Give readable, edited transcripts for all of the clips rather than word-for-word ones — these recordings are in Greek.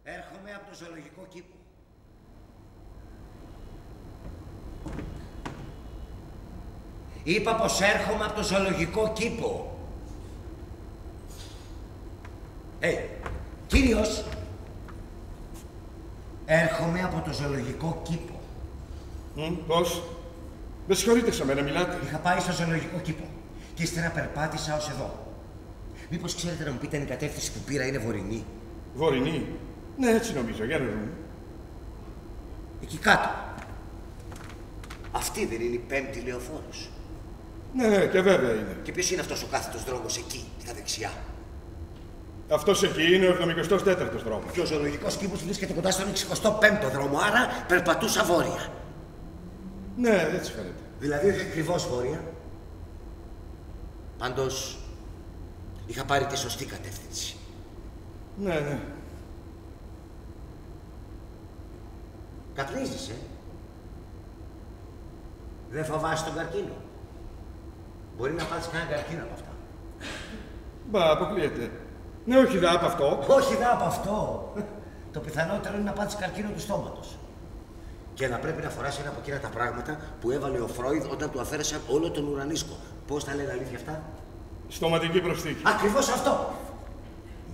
Έρχομαι από το ζωολογικό κήπο. Είπα πως έρχομαι από το ζωολογικό κήπο. Κύριος, έρχομαι από το ζωολογικό κήπο. Πώς? Με συγχωρείτε, σε μένα μιλάτε. Είχα πάει στο ζωολογικό κήπο και ύστερα περπάτησα ως εδώ. Μήπως ξέρετε να μου πείτε αν η κατεύθυνση που πήρα είναι βορεινή? Βορεινή? Ναι, έτσι νομίζω. Για να δούμε. Εκεί κάτω. Αυτή δεν είναι η 5η λεωφόρος? Ναι, και βέβαια είναι. Και ποιος είναι αυτός ο κάθετος δρόμος εκεί, στα δεξιά? Αυτός εκεί είναι ο 74ος δρόμος. Και ο ζωολογικός κήπος βρίσκεται κοντά στον 65ο δρόμο, άρα περπατούσα βόρεια. Ναι, έτσι φαίνεται. Δηλαδή όχι ακριβώς βόρεια. Πάντως είχα πάρει τη σωστή κατεύθυνση. Ναι, ναι. Καπνίζεις, Δεν φοβάσαι τον καρκίνο? Μπορεί να πάθεις κανένα καρκίνο από αυτά. Μπα, αποκλείεται. Ναι, όχι δα από αυτό. Όχι δα από αυτό. Το πιθανότερο είναι να πάθεις καρκίνο του στόματος. Και να πρέπει να φοράσει ένα από εκείνα τα πράγματα που έβαλε ο Φρόιδ όταν του αφαίρεσαν όλο τον ουρανίσκο. Πώς τα λένε αλήθεια αυτά? Στοματική προσθήκη. Ακριβώς αυτό.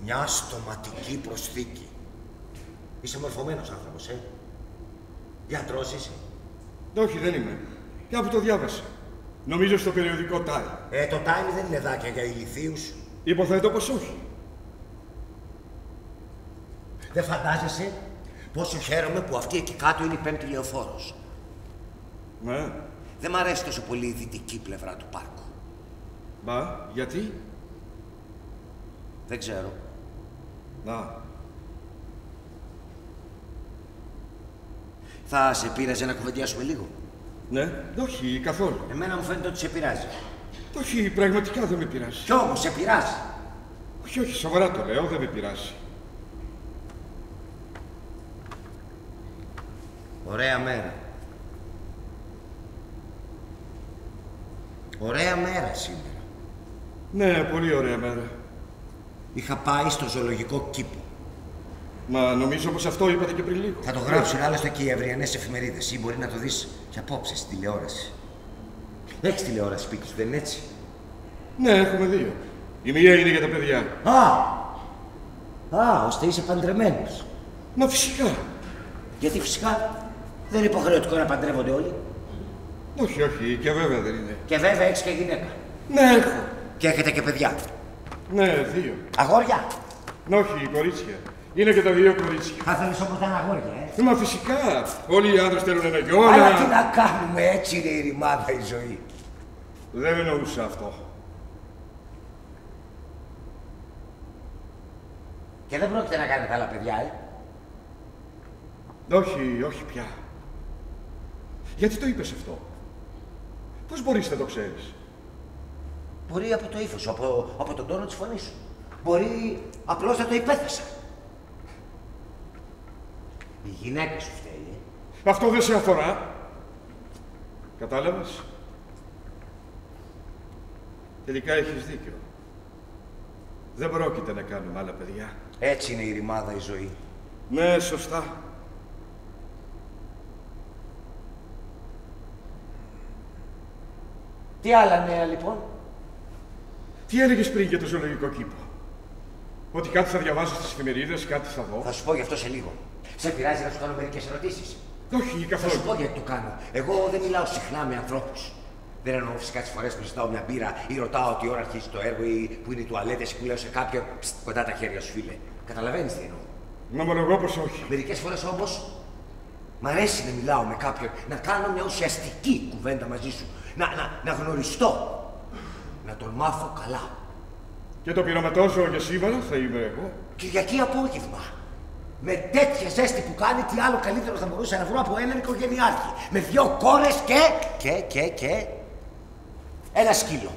Μια στοματική προσθήκη. Είσαι μορφωμένος άνθρωπος, Γιατρός είσαι? Όχι, δεν είμαι. Κάπου το διάβασα. Νομίζω στο περιοδικό Time. Το Time δεν είναι δάκια για ηλιθίους. Υποθέτω πως όχι. Δεν φαντάζεσαι πόσο χαίρομαι που αυτή εκεί κάτω είναι η 5η λεωφόρος. Ναι. Δεν μ' αρέσει τόσο πολύ η δυτική πλευρά του πάρκου. Μα, γιατί? Δεν ξέρω. Να. Θα σε πείραζε να κουβεντιάσουμε λίγο? Ναι, όχι, καθόλου. Εμένα μου φαίνεται ότι σε πειράζει. Όχι, πραγματικά δεν με πειράζει. Κι όμως σε πειράζει. Όχι, όχι, σοβαρά το λέω, δεν με πειράζει. Ωραία μέρα. Ωραία μέρα σήμερα. Ναι, πολύ ωραία μέρα. Είχα πάει στο ζωολογικό κήπο. Μα νομίζω πως αυτό είπατε και πριν λίγο. Θα το γράψουν άλλωστε και οι αυριανές εφημερίδες ή μπορεί να το δεις και απόψε στη τηλεόραση. Έχεις τηλεόραση σπίτι σου, δεν είναι έτσι? Ναι, έχουμε δύο. Η μία είναι για τα παιδιά. Ώστε είσαι παντρεμένος. Μα φυσικά. Γιατί φυσικά δεν είναι υποχρεωτικό να παντρεύονται όλοι. Όχι, όχι, και βέβαια δεν είναι. Και βέβαια έχεις και γυναίκα. Ναι, έχω. Και έχετε και παιδιά. Ναι, δύο. Αγόρια. Όχι, κορίτσια. Είναι και τα δύο κορίτσια. Θα θέλεις όμως να είναι αγόρια, Μα φυσικά. Όλοι οι άντρες θέλουν ένα γιο, αλλά τι να κάνουμε, έτσι είναι η ρημάδα η ζωή. Δεν εννοούσα αυτό. Και δεν πρόκειται να κάνετε άλλα παιδιά, Όχι, όχι πια. Γιατί το είπες αυτό? Πώς μπορείς να το ξέρεις? Μπορεί από το ύφος σου, από τον τόνο της φωνής σου. Μπορεί απλώς να το υπέθεσα. Η γυναίκα σου φταίει, Αυτό δεν σε αφορά. Κατάλαβες? Τελικά έχεις δίκιο. Δεν πρόκειται να κάνουμε άλλα παιδιά. Έτσι είναι η ρημάδα η ζωή. Ναι, σωστά. Τι άλλα νέα λοιπόν? Τι έλεγες πριν για το ζωολογικό κήπο? Ότι κάτι θα διαβάζω στις εφημερίδες, κάτι θα δω. Θα σου πω γι' αυτό σε λίγο. Σε πειράζει να σου κάνω μερικές ερωτήσεις? Όχι, Θα καθόλου. σου πω γιατί το κάνω. Εγώ δεν μιλάω συχνά με ανθρώπους. Δεν εννοώ φυσικά τις φορές που ζητάω μια μπύρα ή ρωτάω τι ώρα αρχίζει το έργο ή που είναι οι τουαλέτες ή που λέω σε κάποιον κοντά τα χέρια σου, φίλε. Καταλαβαίνεις τι εννοώ? Να ομολογώ πως όχι. Μερικές φορές όμως μ' αρέσει να μιλάω με κάποιον, να κάνω μια ουσιαστική κουβέντα μαζί σου. Να γνωριστώ. Να τον μάθω καλά. Και το πειραματόζωο για σήμερα θα είμαι εγώ. Κυριακή απόγευμα. Με τέτοια ζέστη που κάνει, τι άλλο καλύτερο θα μπορούσα να βρω από έναν οικογενειάρχη. Με 2 κόρες και ένα σκύλο.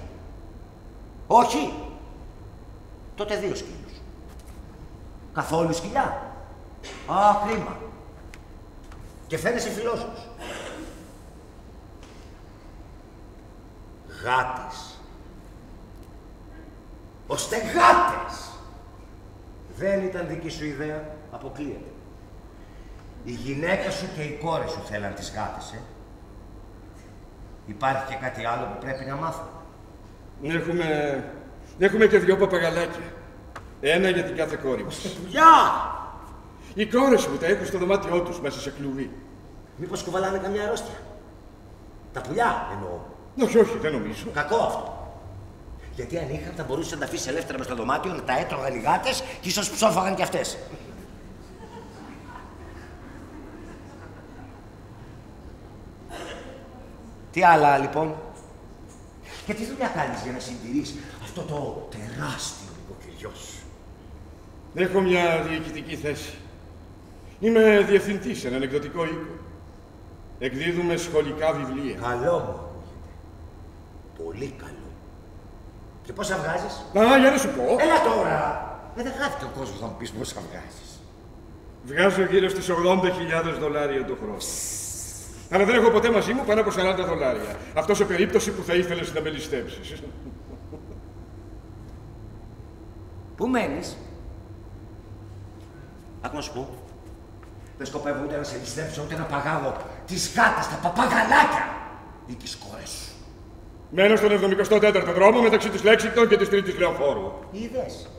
Όχι. Τότε 2 σκύλους. Καθόλου σκυλιά. Κρίμα. Και φαίνεσαι φιλόσοφος. Γάτες. Ώστε γάτες. Δεν ήταν δική σου ιδέα. Αποκλείεται. Η γυναίκα σου και οι κόρες σου θέλαν τις γάτες, Υπάρχει και κάτι άλλο που πρέπει να μάθω? Έχουμε και 2 παπαγαλάκια. Ένα για την κάθε κόρη μας. Πουλιά! Οι κόρες μου τα έχουν στο δωμάτιό τους μέσα σε κλουβί. Μήπως κουβαλάνε καμιά αρρώστια? Τα πουλιά εννοώ. Όχι, όχι, δεν νομίζω. Κακό αυτό. Γιατί αν είχαν θα μπορούσε να τα αφήσει ελεύθερα μες στο δωμάτιο, να τα έτρωγαν οι γάτες και ίσως ψόφαγαν κι αυτές. Τι άλλα λοιπόν? Και τι δουλειά κάνεις για να συντηρείς αυτό το τεράστιο νοικοκυριό σου? Έχω μια διοικητική θέση. Είμαι διευθυντής σε έναν εκδοτικό οίκο. Εκδίδουμε σχολικά βιβλία. Καλό μου ακούγεται. Πολύ καλό. Και πόσα βγάζεις? Για να σου πω. Έλα τώρα! Δεν χάθηκε ο κόσμος να μου πεις πόσα βγάζεις. Βγάζω γύρω στις $80,000 το χρόνο. Αλλά δεν έχω ποτέ μαζί μου πάνω από $40. Αυτό σε περίπτωση που θα ήθελες να με ληστέψεις. Πού μένεις? Άκου να σου πω. Δεν σκοπεύω ούτε να σε ληστέψω ούτε να παγάγω τις γάτες, τα παπαγαλάκια ή τις κόρες σου. Μένω στον 74ο δρόμο μεταξύ της Λέξιντον και της 3ης Λεωφόρου. Είδες.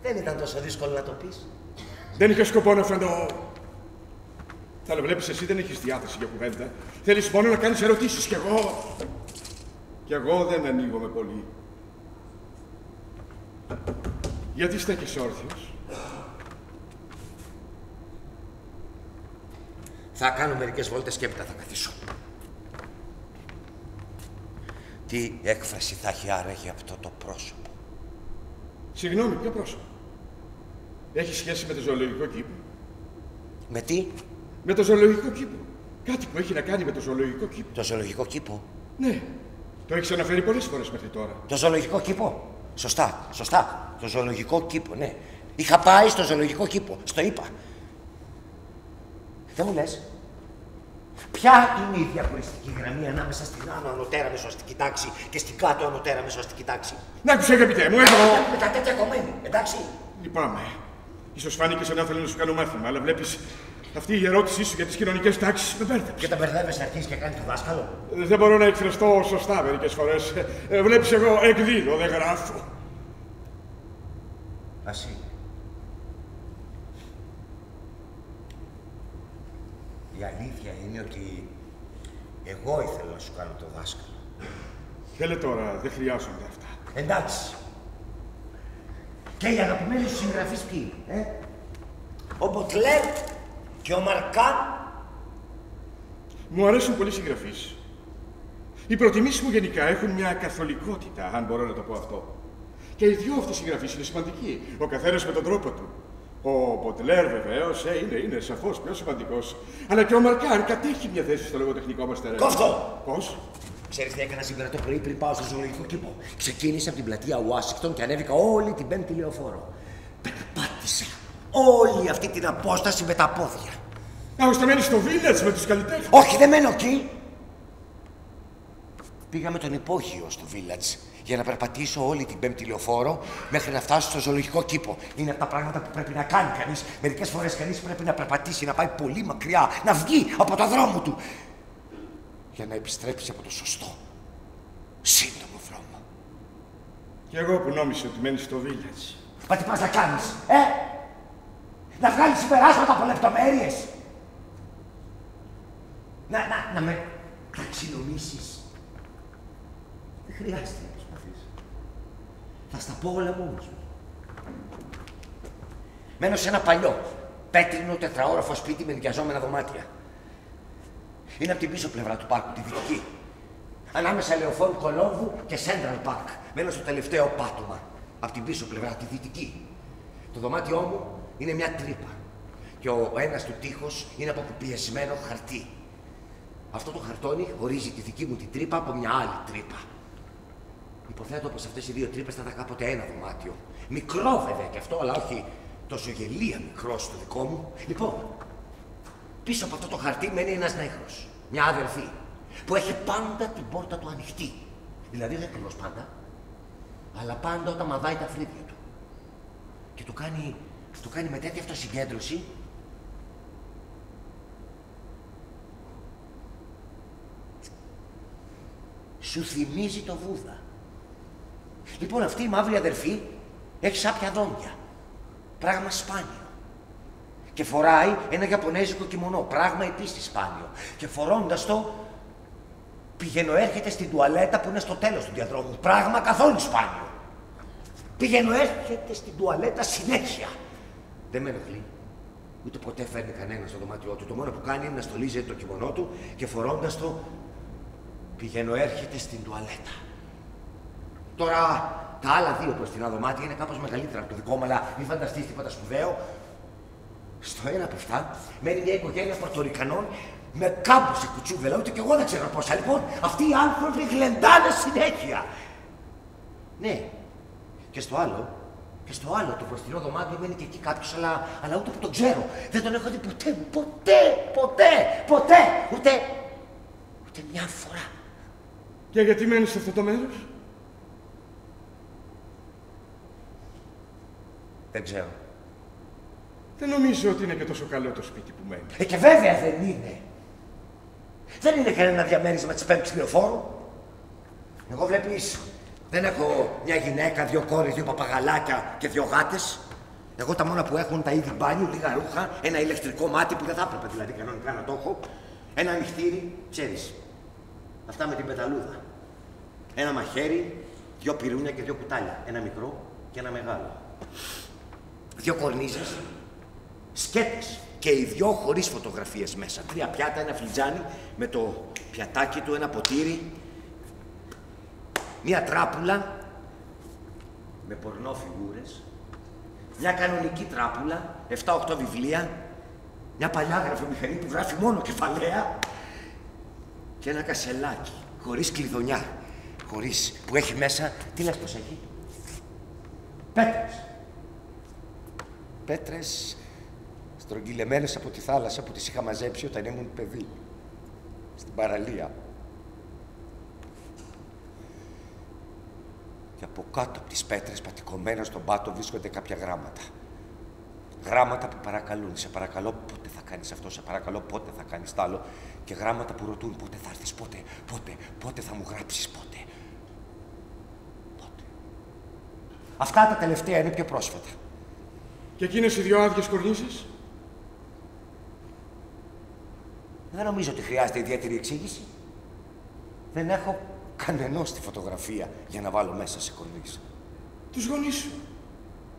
Δεν ήταν τόσο δύσκολο να το πεις. Δεν είχα σκοπό να φροντώ. Αλλά βλέπεις, εσύ δεν έχεις διάθεση για κουβέντα. Θέλεις μόνο να κάνεις ερωτήσεις κι εγώ. Κι εγώ δεν ανοίγομαι πολύ. Γιατί στέκεσαι όρθιος? Θα κάνω μερικές βόλτες και έπειτα θα καθίσω. Τι έκφραση θα έχει άραγε αυτό το πρόσωπο? Συγγνώμη, ποιο πρόσωπο? Έχει σχέση με το ζωολογικό κήπο? Με τι? Με το ζωολογικό κήπο. Κάτι που έχει να κάνει με το ζωολογικό κήπο. Το ζωολογικό κήπο? Ναι. Το έχεις αναφέρει πολλές φορές μέχρι τώρα. Το ζωολογικό κήπο. Σωστά, σωστά. Το ζωολογικό κήπο, ναι. Είχα πάει στο ζωολογικό κήπο. Στο είπα. Δεν μου λες. Ποια είναι η διαχωριστική γραμμή ανάμεσα στην άνω ανωτέρα μεσοαστική τάξη και στην κάτω ανωτέρα μεσοαστική τάξη? Να άκουσε, αγαπητέ μου, έχω. Με τα τέτοια κομμένη, εντάξει. Λυπάμαι. Ίσως φάνηκε σαν να θέλω να σου κάνω μάθημα, αλλά βλέπεις, αυτή η ερώτησή σου για τις κοινωνικές τάξεις με μπέρδεψε. Και τα μπερδεύεσαι, αρχίζει και κάνει το δάσκαλο. Δεν μπορώ να εκφραστώ σωστά μερικές φορές. Βλέπεις, εγώ εκδίδω, δεν γράφω. Ας είναι. Η αλήθεια είναι ότι εγώ ήθελα να σου κάνω το δάσκαλο. Θέλε τώρα, δεν χρειάζονται αυτά. Εντάξει. Και οι αγαπημένοι σου συγγραφείς ποιοι είναι, Ο Μποτλέρ και ο Μαρκάν. Μου αρέσουν πολύ συγγραφείς. Οι προτιμήσεις μου γενικά έχουν μια καθολικότητα, αν μπορώ να το πω αυτό. Και οι δυο αυτοί συγγραφείς είναι σημαντικοί, ο καθένας με τον τρόπο του. Ο Μποτλέρ βεβαίως είναι σαφώς πιο σημαντικός. Αλλά και ο Μαρκάν κατέχει μια θέση στο λογοτεχνικό μας τεράστιο. Κόφτω! Πώς? Ξέρεις τι έκανα σήμερα το πρωί πριν πάω στο ζωολογικό κήπο? Ξεκίνησα από την πλατεία Ουάσιγκτον και ανέβηκα όλη την 5η λεωφόρο. Περπάτησα όλη αυτή την απόσταση με τα πόδια. Ώστε μένεις στο Village με τους καλλιτέχνες. Όχι, δεν μένω εκεί. Πήγα με τον υπόγειο στο Village για να περπατήσω όλη την 5η λεωφόρο μέχρι να φτάσω στο ζωολογικό κήπο. Είναι από τα πράγματα που πρέπει να κάνει κανείς. Μερικές φορές κανείς πρέπει να περπατήσει, να πάει πολύ μακριά, να βγει από το δρόμο του για να επιστρέψει από το σωστό, σύντομο δρόμο. Κι εγώ που νόμιζα ότι μένεις στο Village. Μα τι πας να κάνεις, Να βγάλεις συμπεράσματα από λεπτομέρειες. Να με ταξινομήσεις. Δεν χρειάζεται να προσπαθείς. Θα στα πω όλα μόνος μου. Μένω σε ένα παλιό, πέτρινο τετραόροφο σπίτι με νοικιαζόμενα δωμάτια. Είναι από την πίσω πλευρά του πάρκου, τη δυτική. Ανάμεσα λεωφόρου Κολόμβου και Central Park. Μένω στο τελευταίο πάτωμα. Από την πίσω πλευρά, τη δυτική. Το δωμάτιό μου είναι μια τρύπα. Και ο ένας του τοίχος είναι από πιεσμένο χαρτί. Αυτό το χαρτόνι χωρίζει τη δική μου την τρύπα από μια άλλη τρύπα. Υποθέτω πως αυτές οι δύο τρύπες θα ήταν κάποτε ένα δωμάτιο. Μικρό βέβαια και αυτό, αλλά όχι τόσο γελία μικρό στο δικό μου. Λοιπόν, πίσω από αυτό το χαρτί μένει ένας νέχρος, μια αδερφή, που έχει πάντα την πόρτα του ανοιχτή. Δηλαδή δεν ακριβώς πάντα, αλλά πάντα όταν μαδάει τα φρύδια του. Και του κάνει με τέτοια αυτοσυγκέντρωση σου θυμίζει το Βούδα. Λοιπόν, αυτή η μαύρη αδερφή έχει σάπια δόντια. Πράγμα σπάνιο. Και φοράει ένα ιαπωνέζικο κιμονό. Πράγμα επίσης σπάνιο. Και φορώντας το, πηγαίνω έρχεται στην τουαλέτα που είναι στο τέλος του διαδρόμου. Πράγμα καθόλου σπάνιο. Πηγαίνω έρχεται στην τουαλέτα συνέχεια. Δεν με ενοχλεί. Ούτε ποτέ φέρνει κανένα στο δωμάτιό του. Το μόνο που κάνει είναι να στολίζει το κιμονό του και φορώντας το, πηγαίνω έρχεται στην τουαλέτα. Τώρα, τα άλλα δύο μπροστινά δωμάτια είναι κάπως μεγαλύτερα από το δικό μου, αλλά μην φανταστείς τίποτα σπουδαίο. Στο ένα από αυτά μένει μια οικογένεια Πορτορικανών με κάμποση κουτσούβελα, ούτε κι εγώ δεν ξέρω πόσα. Λοιπόν, αυτοί οι άνθρωποι γλεντάνε συνέχεια. Ναι, και στο άλλο, το μπροστινό δωμάτιο μένει και εκεί κάποιος, αλλά ούτε που τον ξέρω. Δεν τον έχω δει ποτέ, ούτε μια φορά. Και γιατί μένεις σε αυτό το μέρος? Δεν ξέρω. Δεν νομίζω ότι είναι και τόσο καλό το σπίτι που μένει. Και βέβαια δεν είναι. Δεν είναι κανένα διαμέρισμα της 5ης λεωφόρου. Εγώ βλέπεις, δεν έχω μια γυναίκα, 2 κόρες, 2 παπαγαλάκια και 2 γάτες. Εγώ τα μόνα που έχουν τα είδη μπάνιου, λίγα ρούχα, ένα ηλεκτρικό μάτι που δεν θα έπρεπε δηλαδή κανονικά να το έχω. Ένα ανοιχτήρι, ξέρεις. Αυτά με την πεταλούδα. Ένα μαχαίρι, 2 πυρούνια και 2 κουτάλια. Ένα μικρό και ένα μεγάλο. 2 κορνίζες, σκέτες Και οι δυο χωρίς φωτογραφίες μέσα. 3 πιάτα, ένα φλιτζάνι με το πιατάκι του, ένα ποτήρι, μια τράπουλα με πορνό φιγούρες, μια κανονική τράπουλα, 7-8 βιβλία, μια παλιά γραφομηχανή που γράφει μόνο κεφαλαία και ένα κασελάκι, χωρίς κλειδονιά, χωρίς, που έχει μέσα, τι λες πως έχει? Πέτρες. Πέτρες στρογγυλεμένες από τη θάλασσα που τις είχα μαζέψει όταν ήμουν παιδί, στην παραλία. Και από κάτω από τις πέτρες, πατικωμένα στον πάτο, βρίσκονται κάποια γράμματα. Γράμματα που παρακαλούν. Σε παρακαλώ πότε θα κάνεις αυτό, σε παρακαλώ πότε θα κάνεις τ' άλλο. Και γράμματα που ρωτούν πότε θα έρθεις, πότε θα μου γράψεις, πότε. Αυτά τα τελευταία είναι πιο πρόσφατα. Και εκείνες οι 2 άδειες κορνίζες? Δεν νομίζω ότι χρειάζεται ιδιαίτερη εξήγηση. Δεν έχω κανενός τη φωτογραφία για να βάλω μέσα σε κορνίζα. Τους γονείς σου.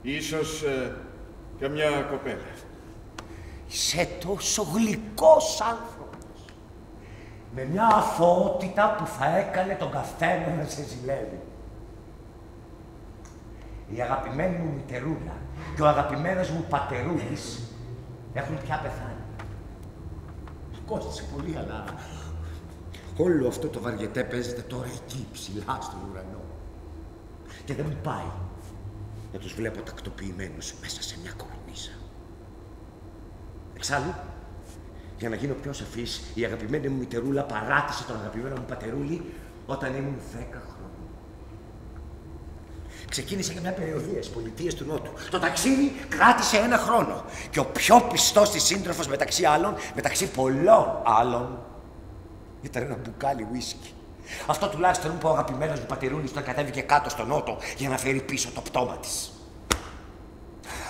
Ίσως καμιά κοπέλα. Είσαι τόσο γλυκός άνθρωπος. Με μια αθωότητα που θα έκανε τον καθένα να σε ζηλεύει. Η αγαπημένη μου μητερούλα και ο αγαπημένος μου πατερούλης έχουν πια πεθάνει. Κόστησε πολύ, αλλά όλο αυτό το βαριετέ παίζεται τώρα εκεί, ψηλά στον ουρανό. Και δεν μου πάει να τους βλέπω τακτοποιημένους μέσα σε μια κορνίζα. Εξάλλου, για να γίνω πιο σαφής, η αγαπημένη μου μητερούλα παράτησε τον αγαπημένο μου πατερούλη όταν ήμουν 10 χρόνια. Ξεκίνησε για μια περιοδεία στις πολιτείες του Νότου. Το ταξίδι κράτησε 1 χρόνο. Και ο πιο πιστός της σύντροφος μεταξύ άλλων, μεταξύ πολλών άλλων, ήταν ένα μπουκάλι ουίσκι. Αυτό τουλάχιστον που ο αγαπημένος μου πατερούλης τον κατέβηκε κάτω στο Νότο για να φέρει πίσω το πτώμα της.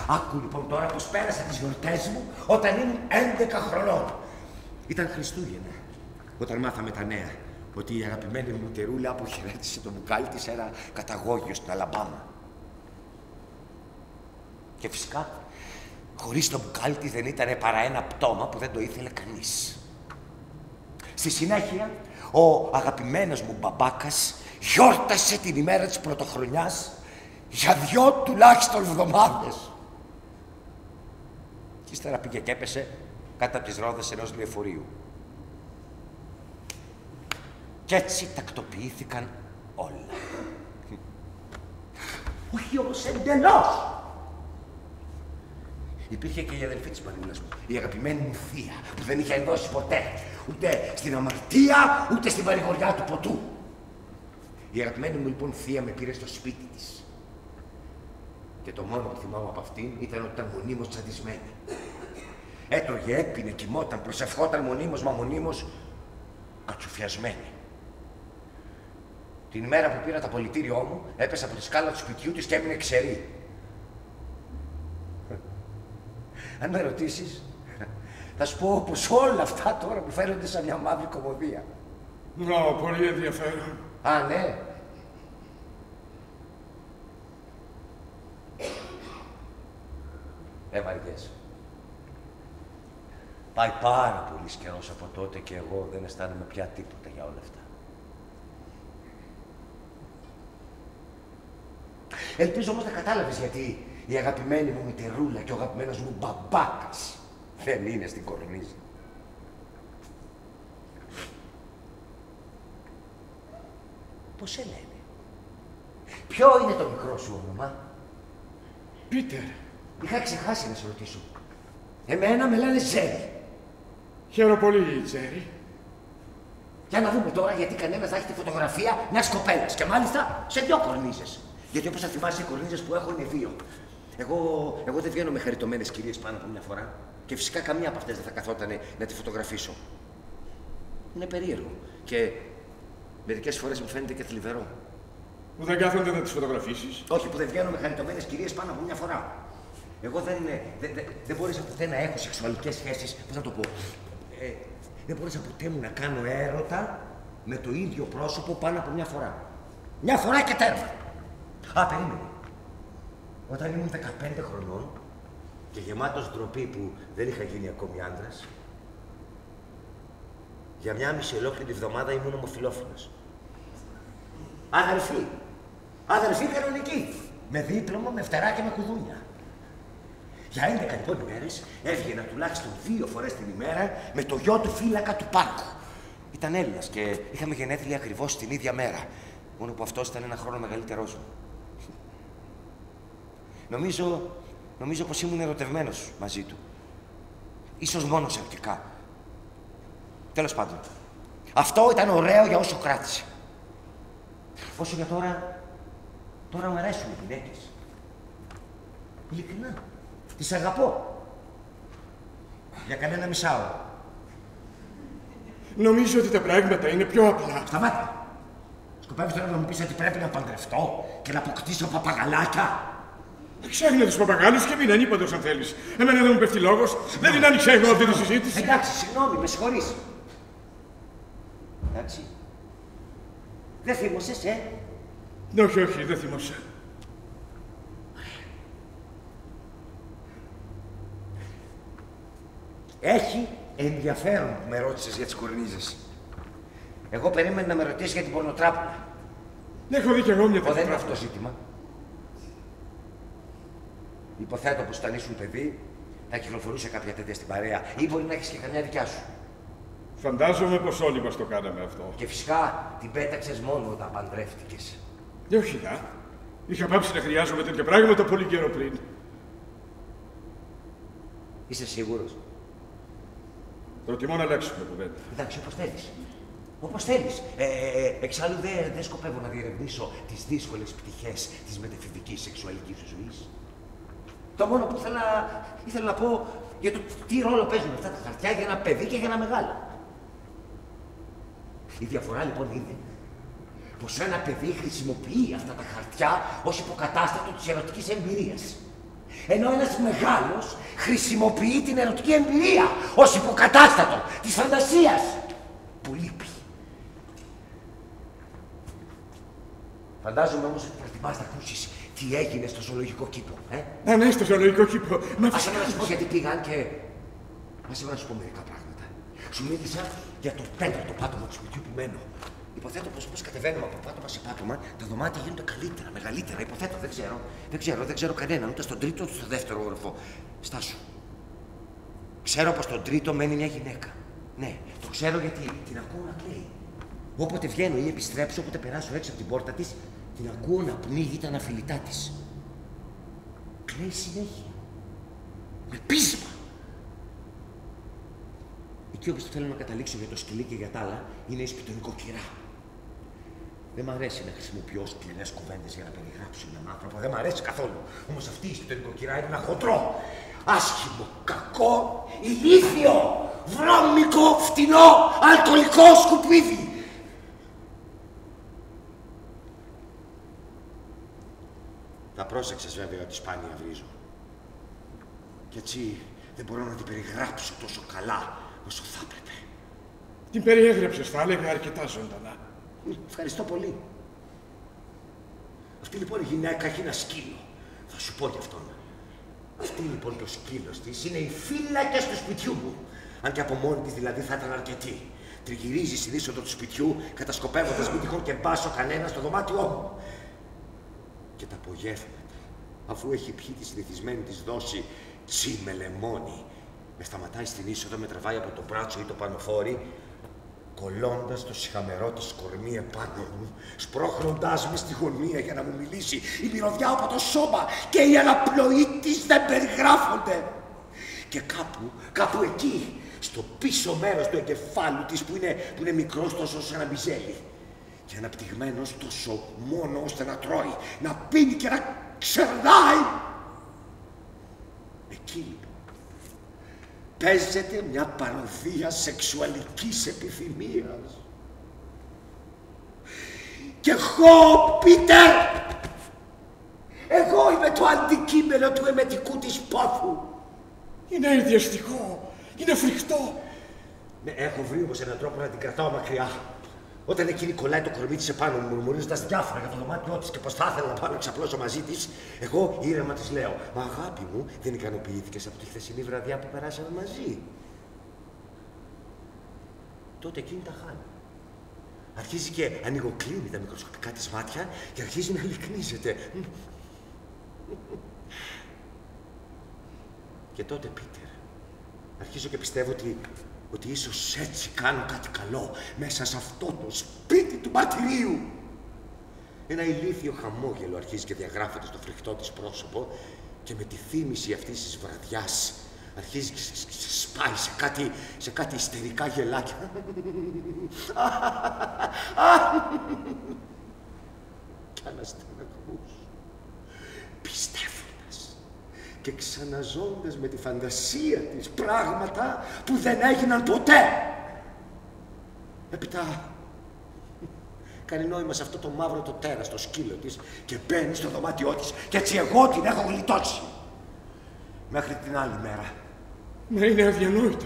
Άκου λοιπόν τώρα πως πέρασα τις γιορτές μου όταν ήμουν 11 χρονών. Ήταν Χριστούγεννα όταν μάθαμε τα νέα ότι η αγαπημένη μου μητερούλα αποχαιρέτησε το μπουκάλι της σε ένα καταγόγιο στην Αλαμπάμα. Και φυσικά, χωρίς το μπουκάλι της δεν ήταν παρά ένα πτώμα που δεν το ήθελε κανείς. Στη συνέχεια, ο αγαπημένος μου μπαμπάκας γιόρτασε την ημέρα της πρωτοχρονιάς για 2 τουλάχιστον εβδομάδες. Και ύστερα πήγε και έπεσε κάτω από τις ρόδες ενός λεωφορείου. Κι έτσι τακτοποιήθηκαν όλα. Όχι όμως εντελώς. Υπήρχε και η αδελφή της Μαρούλας μου, η αγαπημένη μου θεία, που δεν είχε ενδώσει ποτέ, ούτε στην αμαρτία, ούτε στην παρηγοριά του ποτού. Η αγαπημένη μου λοιπόν θεία με πήρε στο σπίτι της. Και το μόνο που θυμάμαι από αυτήν ήταν ότι ήταν μονίμως τσαντισμένη. Έτρωγε, έπινε, κοιμόταν, προσευχόταν μονίμως, μα μονίμως κατσουφιασμένη. Την ημέρα που πήρα το απολυτήριό μου, έπεσα από τη σκάλα του σπιτιού της και έμεινε ξερή. Αν με ρωτήσεις, θα σου πω πως όλα αυτά τώρα μου φαίνονται σαν μια μαύρη κομμωδία. Πολύ ενδιαφέρον. Α, ναι. Βαριέσαι. Πάει πάρα πολύ καιρός από τότε και εγώ δεν αισθάνομαι πια τίποτα για όλα αυτά. Ελπίζω όμως να κατάλαβες γιατί η αγαπημένη μου μητερούλα και ο αγαπημένος μου μπαμπάκας δεν είναι στην κορνίζα. Πώς σε λένε? Ποιο είναι το μικρό σου όνομα? Πίτερ. Είχα ξεχάσει να σε ρωτήσω. Εμένα με λένε Τζέρι. Χαίρομαι πολύ, Τζέρι. Για να δούμε τώρα γιατί κανένας θα έχει τη φωτογραφία μιας κοπέλας. Και μάλιστα σε 2 κορνίζες. Γιατί όπως θα θυμάσαι, οι κορνίζες που έχω είναι 2. Εγώ δεν βγαίνω με χαριτωμένες κυρίες πάνω από μια φορά. Και φυσικά καμία από αυτές δεν θα καθότανε να τη φωτογραφίσω. Είναι περίεργο. Και μερικές φορές μου φαίνεται και θλιβερό. Που δεν κάθονται να τις φωτογραφίσεις? Όχι, που δεν βγαίνω με χαριτωμένες κυρίες πάνω από μια φορά. Εγώ δεν μπόρεσα ποτέ να έχω σεξουαλικές σχέσεις. Πώς να το πω? Δεν μπόρεσα ποτέ μου να κάνω έρωτα με το ίδιο πρόσωπο πάνω από μια φορά. Μια φορά και τέρμα. Α, περίμενε. Όταν ήμουν 15 χρονών, Και γεμάτος ντροπή που δεν είχα γίνει ακόμη άντρας. Για μια μισή ολόκληρη εβδομάδα ήμουν ομοφυλόφιλος. Αδερφή. Αδερφή κανονική. Με δίπλωμα, με φτερά και με κουδούνια. Για 11 λοιπόν ημέρες έβγαινα τουλάχιστον 2 φορές την ημέρα με το γιο του φύλακα του πάρκου. Ήταν Έλληνας και είχαμε γενέθλια ακριβώς την ίδια μέρα. Μόνο που αυτός ήταν 1 χρόνο μεγαλύτερός μου. Νομίζω πως ήμουν ερωτευμένος μαζί του. Ίσως μόνο ερωτικά. Τέλος πάντων. Αυτό ήταν ωραίο για όσο κράτησε. Όσο για τώρα μου αρέσουν οι γυναίκες. Ειλικρινά. Τις αγαπώ. Για κανένα μισάωρο. Νομίζω ότι τα πράγματα είναι πιο απλά. Σταμάτα. Σκοπεύεις τώρα να μου πεις ότι πρέπει να παντρευτώ και να αποκτήσω παπαγαλάκια? Ξέχνε τους παπαγάλους και μην ανήπαντος αν θέλεις. Εμένα δεν μου πέφτει λόγος. Δεν την άνοιξα εγώ αυτή τη συζήτηση. Εντάξει, συγγνώμη, με συγχωρείς. Εντάξει. Δεν θύμωσες, Όχι, δεν θυμώσα. Έχει ενδιαφέρον που με ρώτησες για τις κορνίζες. Εγώ περίμενα να με ρωτήσεις για την πορνοτράπουλα. Έχω δει κι εγώ μια τέτοια. Δεν είναι αυτό το ζήτημα. Υποθέτω πως όταν ήσουν παιδί θα κυκλοφορούσε κάποια τέτοια στην παρέα ή μπορεί να έχεις και καμιά δικιά σου. Φαντάζομαι πως όλοι μας το κάναμε αυτό. Και φυσικά την πέταξες μόνο όταν παντρεύτηκες. Όχι, δα. Είχα πάψει να χρειάζομαι τέτοια πράγματα πολύ καιρό πριν. Είσαι σίγουρος? Προτιμώ να αλλάξουμε κουβέντα. Εντάξει, όπως θέλεις. Όπως θέλεις. Εξάλλου δεν σκοπεύω να διερευνήσω τις δύσκολες πτυχές της μετεφηβικής σεξουαλικής σου ζωής. Το μόνο που ήθελα να πω για το τι ρόλο παίζουν αυτά τα χαρτιά για ένα παιδί και για ένα μεγάλο. Η διαφορά λοιπόν είναι πως ένα παιδί χρησιμοποιεί αυτά τα χαρτιά ως υποκατάστατο της ερωτικής εμπειρίας. Ενώ ένας μεγάλος χρησιμοποιεί την ερωτική εμπειρία ως υποκατάστατο της φαντασίας που λείπει. Φαντάζομαι όμως ότι προτιμάς να ακούσεις τι έγινε στο ζωολογικό κήπο, Ναι, στο ζωολογικό κήπο. Άσε με να σου πω γιατί πήγαν και... Άσε με να σου πω μερικά πράγματα. Σου μίλησα για το 4ο πάτωμα του σπιτιού που μένω. Υποθέτω πως όπως κατεβαίνουμε από πάτωμα σε πάτωμα, τα δωμάτια γίνονται καλύτερα, μεγαλύτερα. Υποθέτω, δεν ξέρω κανέναν, ούτε στον 3ο ούτε στο 2ο όροφο. Στάσου. Ξέρω πως στον 3ο μένει μια γυναίκα. Ναι, το ξέρω γιατί την ακούω να κλαίει. Όποτε βγαίνω ή επιστρέψω, όποτε περάσω έξω από την πόρτα της, την ακούω να πνίγει τα αναφιλητά της. Κλαίει συνέχεια. Με πείσμα. Εκεί όπως θέλω να καταλήξω για το σκυλί και για τα άλλα, είναι η σπιτονικοκυρά. Δεν μ' αρέσει να χρησιμοποιώ σκληρές κουβέντες για να περιγράψω έναν άνθρωπο. Δεν μ' αρέσει καθόλου. Όμως αυτή η σπιτονικοκυρά είναι ένα χοντρό, άσχημο, κακό, ηλίθιο, βρώμικο, φτηνό, αλκοολικό σκουπίδι. Θα πρόσεξες βέβαια ότι σπάνια βρίζω. Κι έτσι δεν μπορώ να την περιγράψω τόσο καλά όσο θα έπρεπε. Την περιέγραψες, θα έλεγα, αρκετά ζωντανά. Ευχαριστώ πολύ. Αυτή λοιπόν η γυναίκα έχει ένα σκύλο. Θα σου πω γι' αυτόν. Αυτή λοιπόν το σκύλος της είναι οι φύλακες του σπιτιού μου. Αν και από μόνη της δηλαδή θα ήταν αρκετή. Τριγυρίζει στην είσοδο του σπιτιού, κατασκοπεύοντας μην τυχόν και μπάσω κανένα στο δωμάτιό μου. Και τα απογεύματα, αφού έχει πιει τη συνηθισμένη της δόση τσι με λεμόνι, με σταματάει στην είσοδο, με τραβάει από το μπράτσο ή το πανοφόρι, κολλώντας το σιχαμερό της κορμί επάνω μου, σπρώχνοντάς με στη γωνία για να μου μιλήσει. Η μυρωδιά από το σώμα και η αναπνοή της δεν περιγράφονται. Και κάπου εκεί, στο πίσω μέρος του εγκεφάλου της, που είναι μικρός τόσο όσο ένα μπιζέλι, και αναπτυγμένος τόσο μόνο ώστε να τρώει, να πίνει και να ξερνάει. Εκεί λοιπόν παίζεται μια παροδία σεξουαλικής επιθυμίας. Και εγώ, Πίτερ, εγώ είμαι το αντικείμενο του εμετικού της πόθου. Είναι ιδιαστικό, είναι φρικτό. Ναι, έχω βρει όμως έναν τρόπο να την κρατάω μακριά. Όταν εκείνη κολλάει το κορμί της επάνω μου, μουρμουρίζοντας διάφορα για το δωμάτιό της και πως θα ήθελα να πάω να ξαπλώσω μαζί της, εγώ ήρεμα της λέω: Μα αγάπη μου, δεν ικανοποιήθηκες από τη χθεσινή βραδιά που περάσαμε μαζί? Τότε εκείνη τα χάνει. Αρχίζει και ανοιγοκλίνει τα μικροσκοπικά της μάτια και αρχίζει να λυκνίζεται. Και τότε, Πίτερ, αρχίζω και πιστεύω ότι ίσως έτσι κάνω κάτι καλό μέσα σε αυτό το σπίτι του μαρτυρίου. Ένα ηλίθιο χαμόγελο αρχίζει και διαγράφεται στο φρικτό της πρόσωπο και με τη θύμηση αυτής της βραδιάς αρχίζει και σπάει σε κάτι ιστερικά γελάκια. Κι αναστεναγμούς, πιστεύοντας και ξαναζώντας με τη φαντασία της πράγματα που δεν έγιναν ποτέ. Έπειτα κάνει νόημα σε αυτό το μαύρο το τέρας, το σκύλο της, και μπαίνει στο δωμάτιό της και έτσι εγώ την έχω γλιτώσει. Μέχρι την άλλη μέρα. Μα είναι αδιανόητο.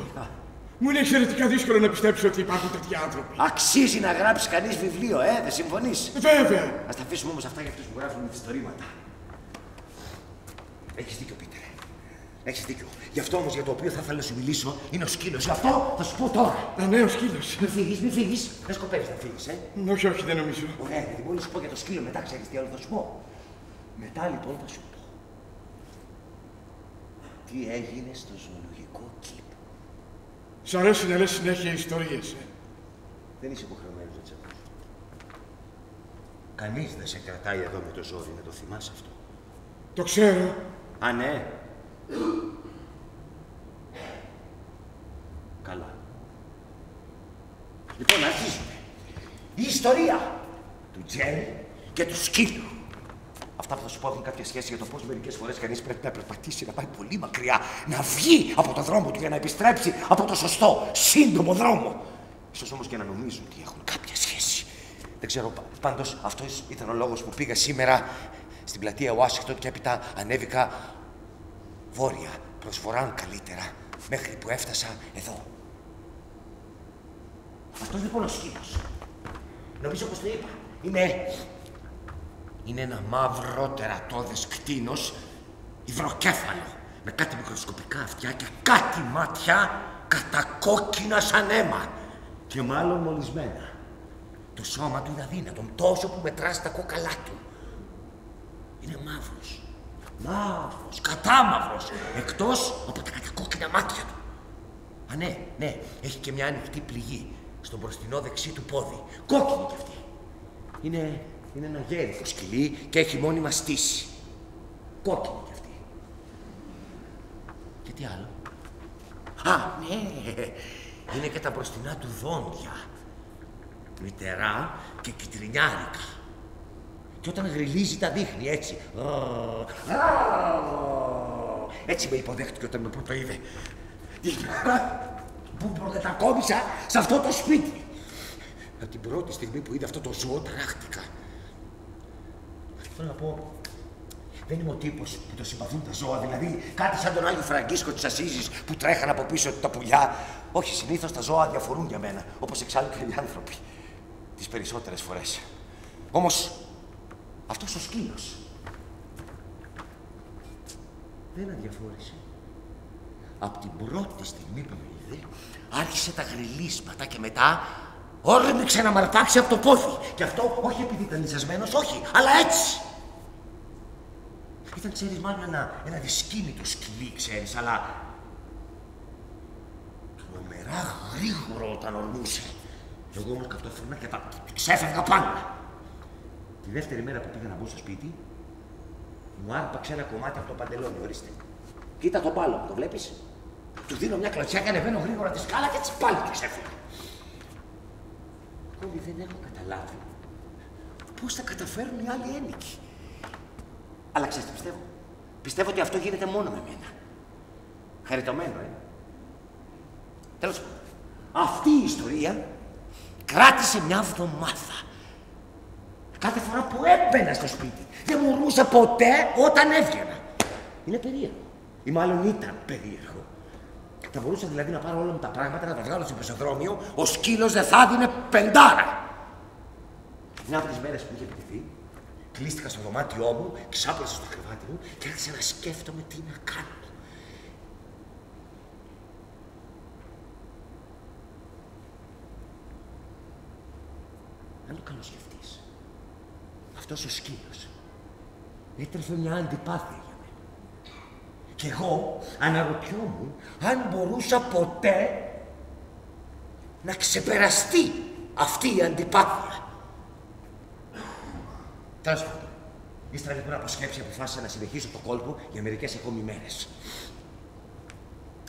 Μου είναι εξαιρετικά δύσκολο να πιστέψω ότι υπάρχουν τέτοιοι άνθρωποι. Αξίζει να γράψει κανείς βιβλίο, δεν συμφωνείς? Βέβαια. Ας τα αφήσουμε όμως αυτά για αυτούς που γράφουν μυθιστορήματα. Έχεις δίκιο, Πίτερ. Έχεις δίκιο. Γι' αυτό όμως για το οποίο θα ήθελα να σου μιλήσω είναι ο σκύλος. Γι' αυτό θα σου πω τώρα. Α, ναι, ο σκύλος. Μην φύγεις. Δεν σκοπεύεις να φύγεις, Όχι, δεν νομίζω. Ωραία, γιατί μόλις σου πω για το σκύλο, μετά ξέρεις τι άλλο θα σου πω. Μετά λοιπόν θα σου πω τι έγινε στο ζωολογικό κήπο. Σ' αρέσει να λες συνέχεια ιστορίες, Δεν είσαι υποχρεωμένος να τις ακούς. Κανείς δεν σε κρατάει εδώ με το ζόρι, να το θυμάσαι αυτό. Το ξέρω. Α, ναι. Καλά. Λοιπόν, αρχίζουμε. Η ιστορία του Τζέρι και του σκύλου. Αυτά που θα σου πω έχουν κάποια σχέση για το πώς μερικές φορές κανείς πρέπει να περπατήσει, να πάει πολύ μακριά, να βγει από το δρόμο του για να επιστρέψει από το σωστό, σύντομο δρόμο. Ίσως όμως και να νομίζουν ότι έχουν κάποια σχέση. Δεν ξέρω, πάντως αυτός ήταν ο λόγος που πήγα σήμερα στην πλατεία Ουάσιγκτον και έπειτα ανέβηκα βόρεια, προς βορράν καλύτερα, μέχρι που έφτασα εδώ. Αυτός λοιπόν ο σκύλος, νομίζω πως το είπα, είναι ένα μαύρο τερατώδες κτήνος, υδροκέφαλο, με κάτι μικροσκοπικά αυτιά και κάτι μάτια κατακόκκινα σαν αίμα και μάλλον μολυσμένα. Το σώμα του είναι αδύνατο, τόσο που μετράς τα κόκαλά του. Είναι μαύρος, κατάμαυρος, εκτός από τα κατακόκκινα μάτια του. Α, ναι, έχει και μια ανοιχτή πληγή στο μπροστινό δεξί του πόδι, κόκκινη κι αυτή. Είναι ένα γέρικο σκυλί και έχει μόνιμα στήσει. Κόκκινη κι αυτή. Και τι άλλο? Α, ναι, είναι και τα μπροστινά του δόντια. Μυτερά και κυτρινιάρικα. Και όταν γριλίζει τα δείχνει έτσι. Έτσι με υποδέχτηκε όταν με πρώτο είδε. Πού προκατακόμισα σε αυτό το σπίτι. Από την πρώτη στιγμή που είδε αυτό το ζώο ταράχτηκα. Θέλω να πω, δεν είμαι ο τύπος που το συμπαθούν τα ζώα, δηλαδή κάτι σαν τον Άγιο Φραγκίσκο της Ασσίζης που τρέχαν από πίσω τα πουλιά. Όχι, συνήθως τα ζώα διαφορούν για μένα, όπως εξάλλου και οι άνθρωποι. Τις περισσότερες φορές. Όμως, αυτός ο σκύλος δεν αδιαφόρησε. Από την πρώτη στιγμή που με είδε, άρχισε τα γριλίσματα και μετά όρμηξε να μαρπάξει από το πόδι. Και αυτό όχι επειδή ήταν λυσασμένος, όχι, αλλά έτσι. Ήταν, ξέρεις, μάλλον ένα δυσκίνητο σκυλί, ξέρεις, αλλά τρομερά γρήγορο όταν ορμούσε. Εγώ όμως κατόφερνα και τα ξέφευγα πάνω. Τη δεύτερη μέρα που πήγα να μπω στο σπίτι, μου άρπαξε ένα κομμάτι από το παντελόνι, ορίστε. Κοίτα το πάλο μου, το βλέπεις? Του δίνω μια κλωτσιά και ανεβαίνω γρήγορα τη σκάλα και έτσι πάλι το ξέφυγα. Ακόμη δεν έχω καταλάβει πώς θα καταφέρουν οι άλλοι ένικοι. Αλλά ξέρεις τι πιστεύω? Πιστεύω ότι αυτό γίνεται μόνο με μένα. Χαριτωμένο, Τέλος πάντων, αυτή η ιστορία κράτησε μια εβδομάδα. Κάθε φορά που έμπαινα στο σπίτι, δεν μου ορμούσα ποτέ όταν έβγαινα. Είναι περίεργο. Ή μάλλον ήταν περίεργο. Θα μπορούσα δηλαδή να πάρω όλα μου τα πράγματα, να τα βγάλω στο πεζοδρόμιο, ο σκύλος δεν θα έδινε πεντάρα. Μια από τις μέρες που είχε επιτεθεί, κλείστηκα στο δωμάτιό μου, ξάπλωσα στο κρεβάτι μου και άρχισα να σκέφτομαι τι να κάνω. Αν το καλοσκεφτείς, αυτός ο σκύλος έτρεφε μια αντιπάθεια για μένα. Κι εγώ αναρωτιόμουν αν μπορούσα ποτέ να ξεπεραστεί αυτή η αντιπάθεια. Τέλος πάντων, ύστερα λοιπόν από σκέψη αποφάσισα να συνεχίσω το κόλπο για μερικές ακόμη μέρες.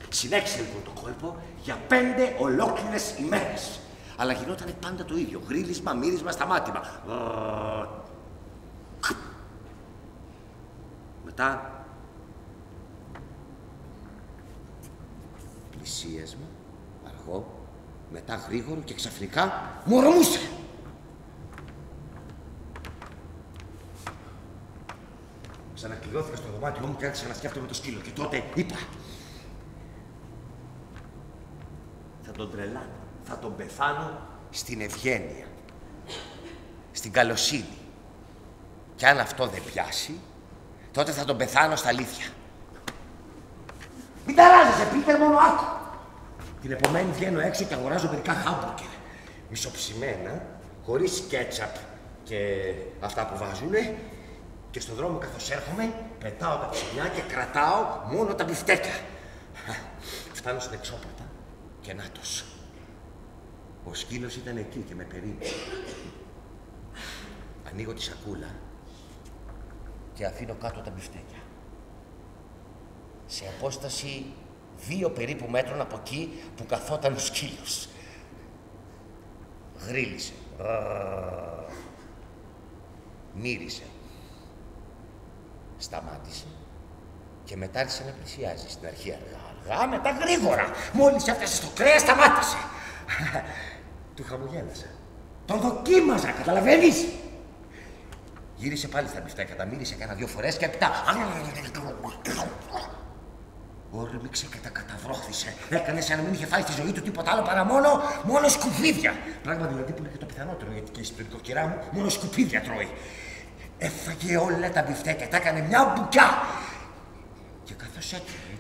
Συνέχισε λοιπόν το κόλπο για 5 ολόκληρες ημέρες. Αλλά γινόταν πάντα το ίδιο. Γρίλισμα, μύρισμα, σταμάτημα. Μετά πλησίασμα, αργό, μετά γρήγορο και ξαφνικά μου ορμούσε. Ξανακλειδώθηκα στο δωμάτιό μου και άρχισα να σκέφτομαι το σκύλο. Και τότε είπα: θα τον τρελάνω, θα τον πεθάνω στην ευγένεια, στην καλοσύνη. Και αν αυτό δεν πιάσει, τότε θα τον πεθάνω στα αλήθεια. Μην ταράζεσαι, Πίτερ, μόνο άκου. Την επομένη βγαίνω έξω και αγοράζω μερικά χάμπουργκερ. Μισοψημένα, χωρίς κέτσαπ και αυτά που βάζουνε. Και στον δρόμο καθώς έρχομαι, πετάω τα ψωμιά και κρατάω μόνο τα μπιφτέκια. Φτάνω στην εξώπορτα και νάτος. Ο σκύλος ήταν εκεί και με περίμενε. Ανοίγω τη σακούλα και αφήνω κάτω τα μπιφτέκια. Σε απόσταση 2 περίπου μέτρων από εκεί που καθόταν ο σκύλος. Γρίλησε. Μύρισε. Σταμάτησε και μετά άρχισε να πλησιάζει. Στην αρχή αργά, μετά γρήγορα. Μόλις έφτασε στο κρέας, σταμάτησε. Του χαμογέλασα. Τον δοκίμαζα, καταλαβαίνεις. Γύρισε πάλι στα μπιφτέκια, τα μύρισε κάνα 2 φορές και έπειτα όρμηξε και τα καταβρόχθησε. Έκανε σαν να μην είχε φάει στη ζωή του τίποτα άλλο παρά μόνο σκουπίδια. Πράγμα δηλαδή που είναι και το πιθανότερο, γιατί και στην νοικοκυρά μου μόνο σκουπίδια τρώει. Έφαγε όλα τα μπιφτέκια, τα έκανε μια μπουκιά. Και καθώς έτρωγε,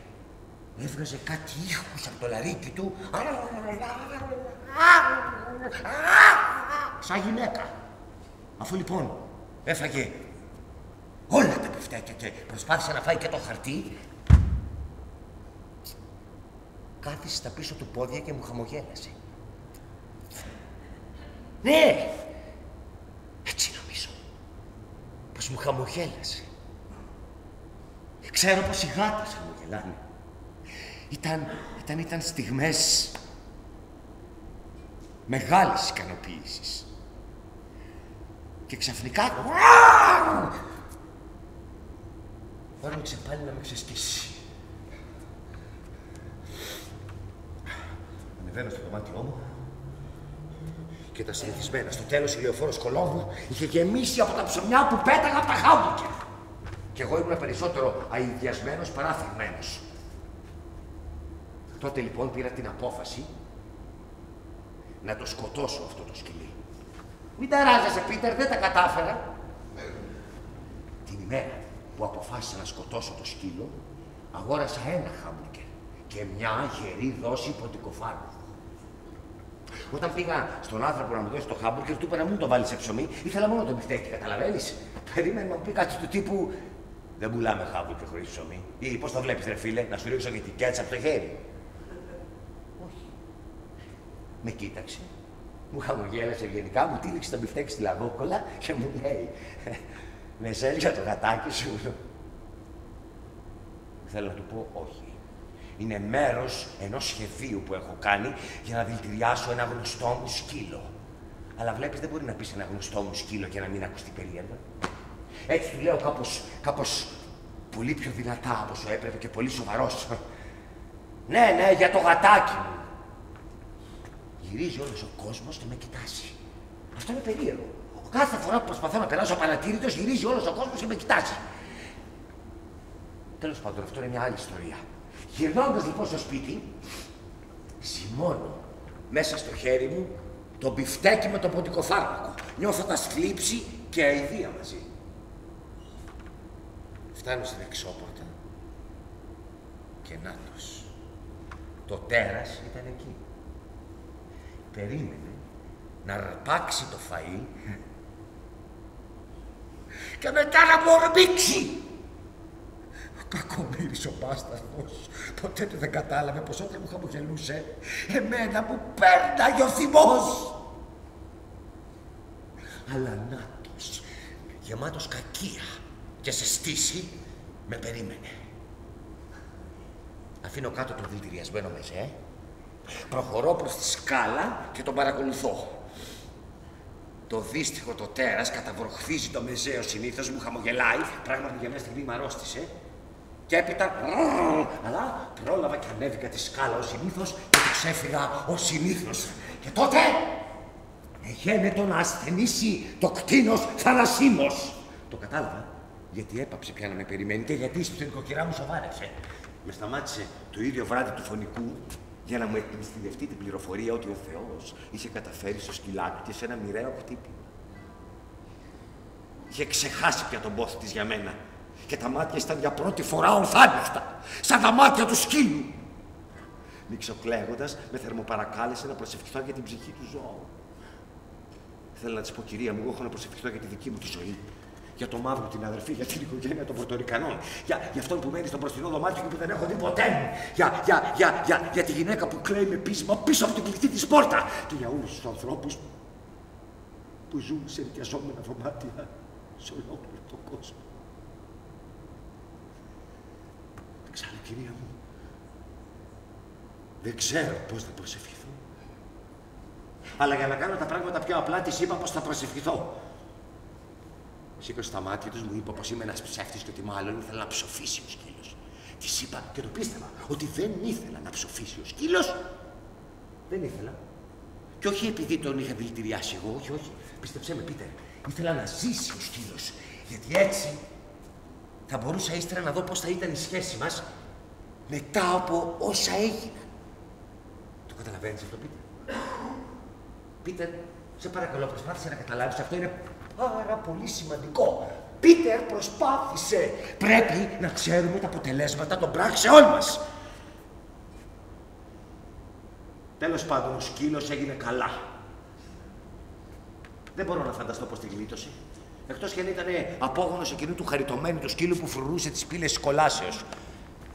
έβγαζε κάτι ήχους από το λαρίκι του. Σαν γυναίκα. Αφού λοιπόν έφαγε όλα τα μπιφτέκια και προσπάθησε να φάει και το χαρτί, κάθισε στα πίσω του πόδια και μου χαμογέλασε. Ναι, έτσι νομίζω. Πως μου χαμογέλασε. Ξέρω πως οι γάτες χαμογελάνε. Ήταν στιγμές μεγάλης ικανοποίησης. Και ξαφνικά όρμηξε πάλι να με ξεσκίσει. Ανεβαίνω στο δωμάτιό μου και τα συνηθισμένα. Στο τέλος η λεωφόρος Κολόμβου είχε γεμίσει από τα ψωμιά που πέταγα από τα χάμπουργκερ. Κι εγώ ήμουν περισσότερο αηδιασμένος παρά θυγμένος. Τότε λοιπόν πήρα την απόφαση να το σκοτώσω αυτό το σκυλί. Μην ταράζεσαι, Πίτερ, δεν τα κατάφερα. Την ημέρα που αποφάσισα να σκοτώσω το σκύλο, αγόρασα 1 χάμπουργκερ και μια γερή δόση ποντικοφάρου. Όταν πήγα στον άνθρωπο να μου δώσει το χάμπουργκερ, του είπα να μην το βάλει σε ψωμί, ήθελα μόνο το μπιφτέκι, καταλαβαίνεις. Περίμενε να μου πει κάτι του τύπου: δεν πουλάμε χάμπουργκερ χωρίς ψωμί. Ή πώς το βλέπεις, ρε φίλε, να σου ρίξω και την κέτσα από το χέρι. Όχι. Με κοίταξε, μου χαμογέλασε ευγενικά, μου τύλιξε το μπιφτέκι στη λαγόκολα και μου λέει: με σέλια το γατάκι σου. Θέλω να του πω όχι. Είναι μέρος ενός σχεδίου που έχω κάνει για να δηλητηριάσω ένα γνωστό μου σκύλο. Αλλά βλέπεις, δεν μπορεί να πεις ένα γνωστό μου σκύλο και να μην ακουστεί περίεργα. Έτσι του λέω κάπως πολύ πιο δυνατά από όσο έπρεπε και πολύ σοβαρός. Ναι, για το γατάκι μου. Γυρίζει όλος ο κόσμος και με κοιτάζει. Αυτό είναι περίεργο. Κάθε φορά που προσπαθώ να περάσω απαρατήρητος, γυρίζει όλος ο κόσμος και με κοιτάζει. Τέλος πάντων, αυτό είναι μια άλλη ιστορία. Γυρνώντας λοιπόν στο σπίτι, ζυμώνω μέσα στο χέρι μου Το μπιφτέκι με το ποντικοφάρμακο. Νιώθω τα θλίψη και αηδία μαζί. Φτάνω στην εξώπορτα και νάτος. Το τέρας ήταν εκεί. Περίμενε να αρπάξει το φαΐ και μετά να μου ορμήξει. Ο κακομοίρης ο μπάσταρδος ποτέ δεν κατάλαβε πως όταν μου χαμογελούσε εμένα μου πέρναγε ο θυμός. Αλλά νάτος, γεμάτος κακία και σε στήση, με περίμενε. Αφήνω κάτω το δηλητηριασμένο μεζέ, προχωρώ προς τη σκάλα και τον παρακολουθώ. Το δύστιχο το τέρας καταβροχθίζει το μεζέ, ο συνήθως μου χαμογελάει, πράγμα που για μια στιγμή μ' αρρώστησε. Και έπειτα, αλλά πρόλαβα και ανέβηκα τη σκάλα ο συνήθως και του ξέφυγα ο συνήθως. Και τότε εγένετο να ασθενήσει το κτήνος θαλασσίμος. Το κατάλαβα, γιατί έπαψε πια να με περιμένει και γιατί η νοικοκυρά μου σοβάρεψε. Με σταμάτησε το ίδιο βράδυ του φωνικού για να μου εκμυστηρευτεί την πληροφορία ότι ο Θεός είχε καταφέρει στο σκυλάκι της ένα μοιραίο χτύπημα. Είχε ξεχάσει πια τον πόθο της για μένα και τα μάτια ήταν για πρώτη φορά ορθάνυχτα, σαν τα μάτια του σκύλου. Μιξοκλαίγοντας, με θερμοπαρακάλεσε να προσευχηθώ για την ψυχή του ζώου. Θέλω να της πω, κυρία μου, εγώ έχω να προσευχηθώ για τη δική μου τη ζωή. Για το μαύρο, την αδερφή, για την οικογένεια των Πορτορικανών. Για αυτόν που μένει στο μπροστινό δωμάτιο και που δεν έχω δει ποτέ μου. Για τη γυναίκα που κλαίει με πείσμα πίσω από την κλειστή της πόρτα. Και για όλους τους ανθρώπους που ζουν σε ενοικιαζόμενα δωμάτια σε ολόκληρο τον κόσμο. Δεν ξέρω, κυρία μου. Δεν ξέρω πώς θα προσευχηθώ. Αλλά για να κάνω τα πράγματα πιο απλά, της είπα πως θα προσευχηθώ. Σήκωσε τα μάτια τους, μου είπε πως είμαι ένας ψεύτης και ότι μάλλον ήθελα να ψοφήσει ο σκύλος. Της είπα και το πίστευα ότι δεν ήθελα να ψοφήσει ο σκύλος. Δεν ήθελα. Και όχι επειδή τον είχα δηλητηριάσει εγώ, όχι. Πίστεψέ με, Πίτερ. Ήθελα να ζήσει ο σκύλος. Γιατί έτσι θα μπορούσα ύστερα να δω πώς θα ήταν η σχέση μας μετά από όσα έγιναν. Το καταλαβαίνεις αυτό, Πίτερ? Πίτερ, σε παρακαλώ, προσπάθησε να καταλάβεις, αυτό είναι πάρα πολύ σημαντικό. Πίτερ, προσπάθησε. Πρέπει να ξέρουμε τα αποτελέσματα των πράξεών μας. Τέλος πάντων, ο σκύλος έγινε καλά. Δεν μπορώ να φανταστώ πως τη γλίτωσε. Εκτός κι αν ήταν απόγονος εκείνου του χαριτωμένου του σκύλου που φρουρούσε τις πύλες της κολάσεως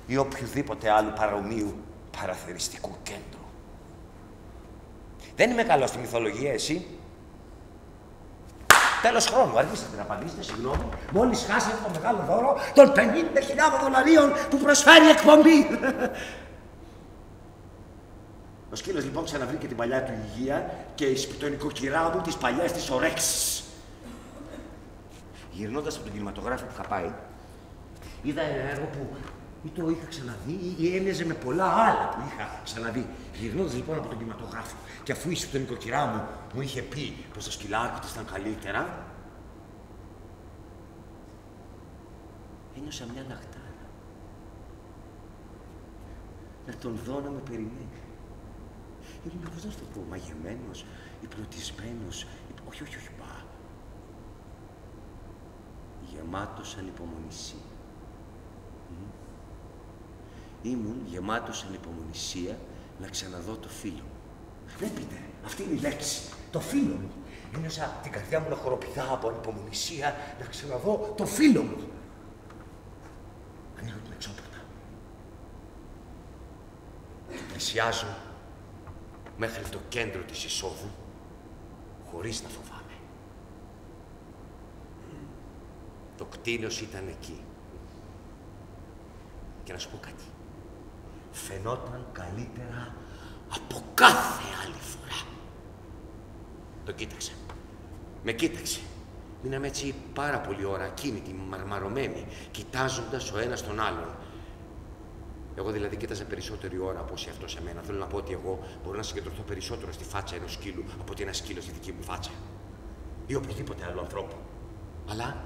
ή οποιοδήποτε άλλου παρομοίου παραθεριστικού κέντρου. Δεν είμαι καλός στη μυθολογία, εσύ. Τέλος χρόνου, αργήσατε να απαντήσετε, συγγνώμη. Μόλις χάσατε το μεγάλο δώρο των 50.000 δολαρίων που προσφέρει η εκπομπή. Ο σκύλος λοιπόν ξαναβρήκε την παλιά του υγεία και η σπιτονικοκυρά μου τις παλιές της ορέξεις. Γυρνώντας από τον κινηματογράφο που είχα πάει, είδα ένα έργο που ή το είχα ξαναδεί ή έμοιαζε με πολλά άλλα που είχα ξαναδεί. Γυρνώντας λοιπόν από τον κινηματογράφο και αφού η σπιτονικοκυρά μου είχε πει πως το σκυλάκι της ήταν καλύτερα, ένιωσα μια λαχτάρα. Να τον δω να με περιμένει. Ήμουν, πώς να σου το πω, μαγεμένος, υπνοτισμένος, όχι, μπα. Γεμάτος ανυπομονησία. Ήμουν γεμάτος ανυπομονησία να ξαναδώ το φίλο μου. Ναι, πείτε, αυτή είναι η λέξη. Το φίλο μου. Ένιωσα την καρδιά μου να χοροπηδά από ανυπομονησία να ξαναδώ το φίλο μου. Ανοίγω την εξώπορτα. Και πλησιάζω μέχρι το κέντρο της εισόδου, χωρίς να φοβάμαι. Το κτίνος ήταν εκεί. Και να σου πω κάτι. Φαινόταν καλύτερα από κάθε άλλη φορά. Το κοίταξε. Με κοίταξε. Μείναμε έτσι πάρα πολλή ώρα, ακίνητοι, μαρμαρωμένοι, κοιτάζοντας ο ένας τον άλλον. Εγώ δηλαδή κοίταζα περισσότερη ώρα από όσοι αυτό σε μένα. Θέλω να πω ότι εγώ μπορώ να συγκεντρωθώ περισσότερο στη φάτσα ενός σκύλου από ότι ένα σκύλο στη δική μου φάτσα. Ή οποιοδήποτε άλλο ανθρώπου. Αλλά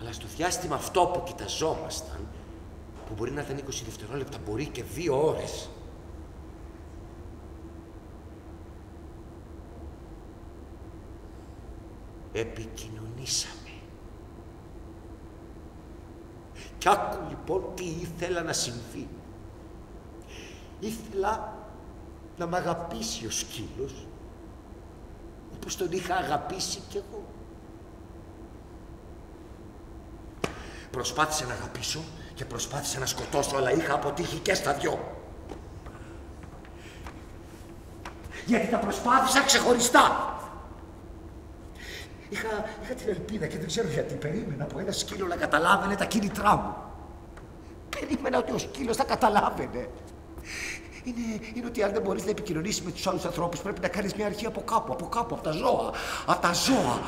στο διάστημα αυτό που κοιταζόμασταν, που μπορεί να ήταν 20 δευτερόλεπτα, μπορεί και 2 ώρες, επικοινωνήσαμε. Κι άκου λοιπόν τι ήθελα να συμβεί. Ήθελα να μ' αγαπήσει ο σκύλος, όπως τον είχα αγαπήσει κι εγώ. Προσπάθησα να αγαπήσω και προσπάθησα να σκοτώσω, αλλά είχα αποτύχει και στα δυο. Γιατί τα προσπάθησα ξεχωριστά. Είχα την ελπίδα και δεν ξέρω γιατί περίμενα από ένα σκύλο να καταλάβαινε τα κίνητρά μου. Περίμενα ότι ο σκύλος θα καταλάβαινε. Είναι ότι αν δεν μπορείς να επικοινωνήσεις με τους άλλους ανθρώπους, πρέπει να κάνεις μια αρχή από κάπου, από τα ζώα. Από τα ζώα.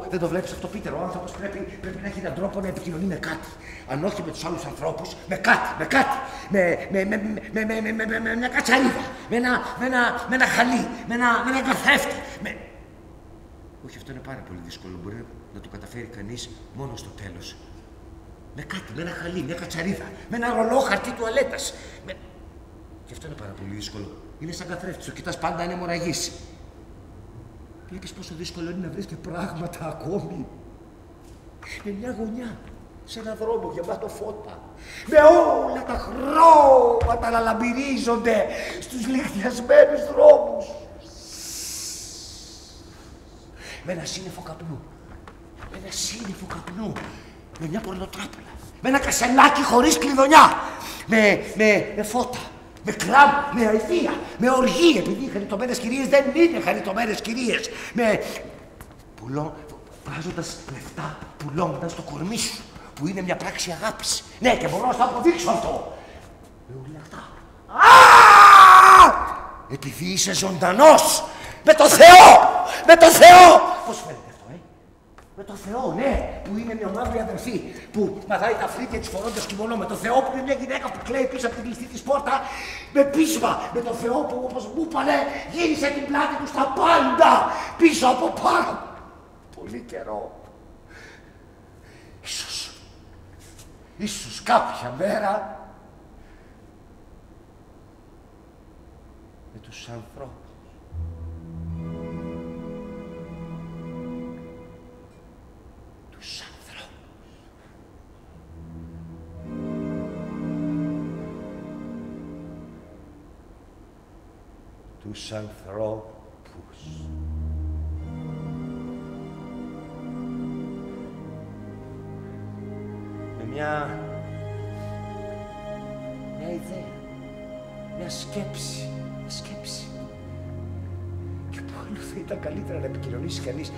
Δεν το βλέπεις αυτό, Πίτερ? Ο άνθρωπος πρέπει να έχει έναν τρόπο να επικοινωνεί με κάτι. Αν όχι με τους άλλους ανθρώπους, με κάτι. Με μια κατσαρίδα. Με ένα χαλί. Με ένα καθρέφτη. Όχι, αυτό είναι πάρα πολύ δύσκολο. Μπορεί να το καταφέρει κανείς μόνο στο τέλος. Με κάτι, με ένα χαλί, μια κατσαρίδα. Με ένα ρολόχαρτί τουαλέτας. Και αυτό είναι πάρα πολύ δύσκολο. Είναι σαν καθρέφτης, το κοιτάς πάντα, είναι αιμορραγής. Βλέπεις πόσο δύσκολο είναι να βρεις και πράγματα ακόμη. Με μια γωνιά, σε έναν δρόμο γεμάτο φώτα. Με όλα τα χρώματα να λαμπυρίζονται στους λιχτιασμένους δρόμους. Με ένα σύννεφο καπνού. Με μια πορνοτράπουλα. Με ένα κασελάκι χωρίς κλειδονιά. Με φώτα. Με κλαμπ, με αηδία, με οργή, επειδή οι χαριτωμένες κυρίες δεν είναι χαριτωμένες κυρίες. Βγάζοντας λεφτά, πουλώντας το κορμί σου, που είναι μια πράξη αγάπης. Ναι, και μπορώ να το αποδείξω αυτό. Με όλα αυτά. Επειδή είσαι ζωντανός, με το Θεό! Πώς φαίνεται αυτό, Με το Θεό, ναι, που είναι μια μαύρη αδερφή, που μαθάει τα φρύδια της φορώντας κιμονό. Με το Θεό που είναι μια γυναίκα που κλαίει πίσω από την κλειστή της πόρτα με πείσμα. Με το Θεό που, όπως μου είπανε, γύρισε την πλάτη του στα πάντα πίσω από πάρα πολύ καιρό. Ίσως κάποια μέρα με τους ανθρώπους. Τους ανθρώπους. Με μια ιδέα, μια σκέψη. Και πού αλλού θα ήταν καλύτερα να επικοινωνήσει κανείς,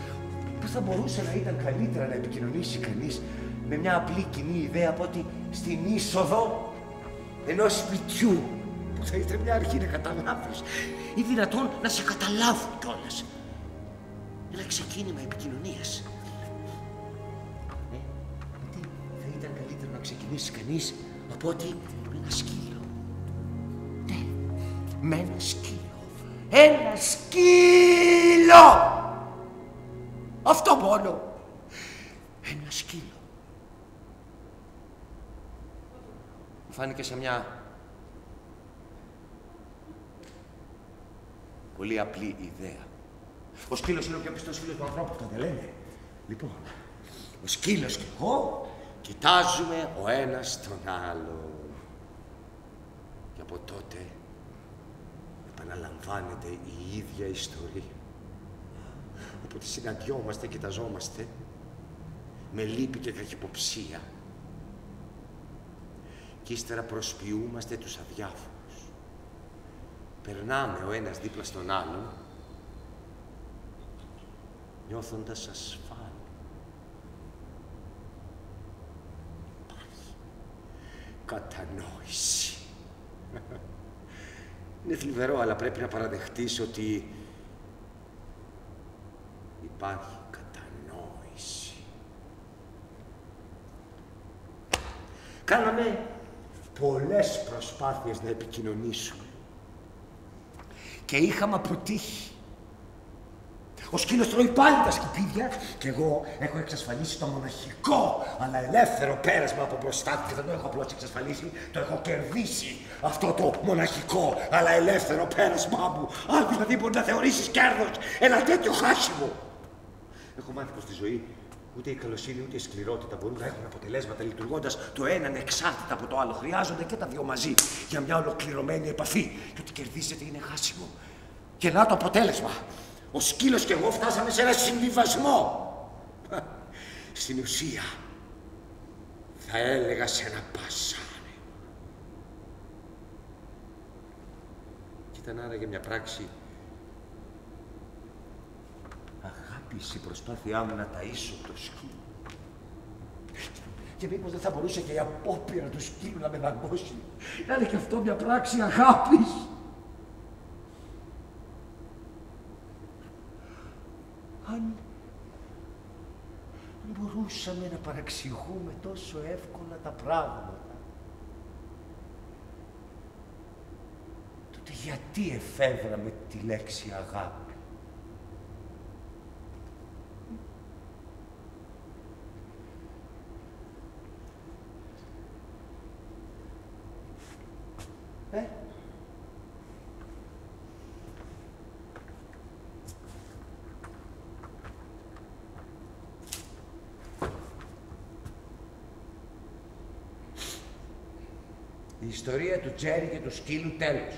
πού θα μπορούσε να ήταν καλύτερα να επικοινωνήσει κανείς με μια απλή κοινή ιδέα από ότι στην είσοδο ενός σπιτιού, που θα ήθελε μια αρχή να καταλάβεις ή δυνατόν να σε καταλάβουν κιόλας. Ένα ξεκίνημα επικοινωνίας. Γιατί θα ήταν καλύτερο να ξεκινήσει κανείς από ότι με ένα σκύλο. Ναι, με ένα σκύλο. Ένα σκύλο! Αυτό μόνο. Ένα σκύλο. Μου φάνηκε σε μια πολύ απλή ιδέα. Ο σκύλος είναι ο πιο πιστός φίλος του ανθρώπου, αυτό δεν λένε? Λοιπόν, ο σκύλος και εγώ κοιτάζουμε ο ένας τον άλλο. Και από τότε επαναλαμβάνεται η ίδια ιστορία. Όποτε συναντιόμαστε, κοιταζόμαστε με λύπη και καχυποψία. Και ύστερα προσποιούμαστε τους αδιάφορους. Περνάμε ο ένας δίπλα στον άλλον, νιώθοντας ασφάλεια. Υπάρχει κατανόηση. Είναι θλιβερό, αλλά πρέπει να παραδεχτείς ότι υπάρχει κατανόηση. Κάναμε πολλές προσπάθειες να επικοινωνήσουμε και είχαμε αποτύχει. Ο σκύλος τρώει πάλι τα σκουπίδια και εγώ έχω εξασφαλίσει το μοναχικό αλλά ελεύθερο πέρασμα από μπροστά του και δεν το έχω απλώς εξασφαλίσει, το έχω κερδίσει αυτό το μοναχικό αλλά ελεύθερο πέρασμά μου. Αν δηλαδή μπορεί να θεωρήσεις κέρδος ένα τέτοιο χάσιμο. Έχω μάθει πως στη ζωή ούτε η καλοσύνη ούτε η σκληρότητα μπορούν να έχουν αποτελέσματα λειτουργώντας το έναν εξάρτητα από το άλλο. Χρειάζονται και τα δύο μαζί για μια ολοκληρωμένη επαφή. Και ότι κερδίζεται είναι χάσιμο. Και να το αποτέλεσμα. Ο σκύλος και εγώ φτάσαμε σε ένα συμβιβασμό. Στην ουσία, θα έλεγα σε ένα πασάρι. Κι ήταν άραγε μια πράξη αγάπης η προσπάθειά μου να ταΐσω το σκύλο. Και μήπως δεν θα μπορούσε και η απόπειρα του σκύλου να με δαγκώσει. Να είναι και αυτό μια πράξη αγάπης. Αν μπορούσαμε να παραξηγούμε τόσο εύκολα τα πράγματα, τότε γιατί εφεύραμε τη λέξη αγάπη? Η ιστορία του Τζέρι και του σκύλου τέλος.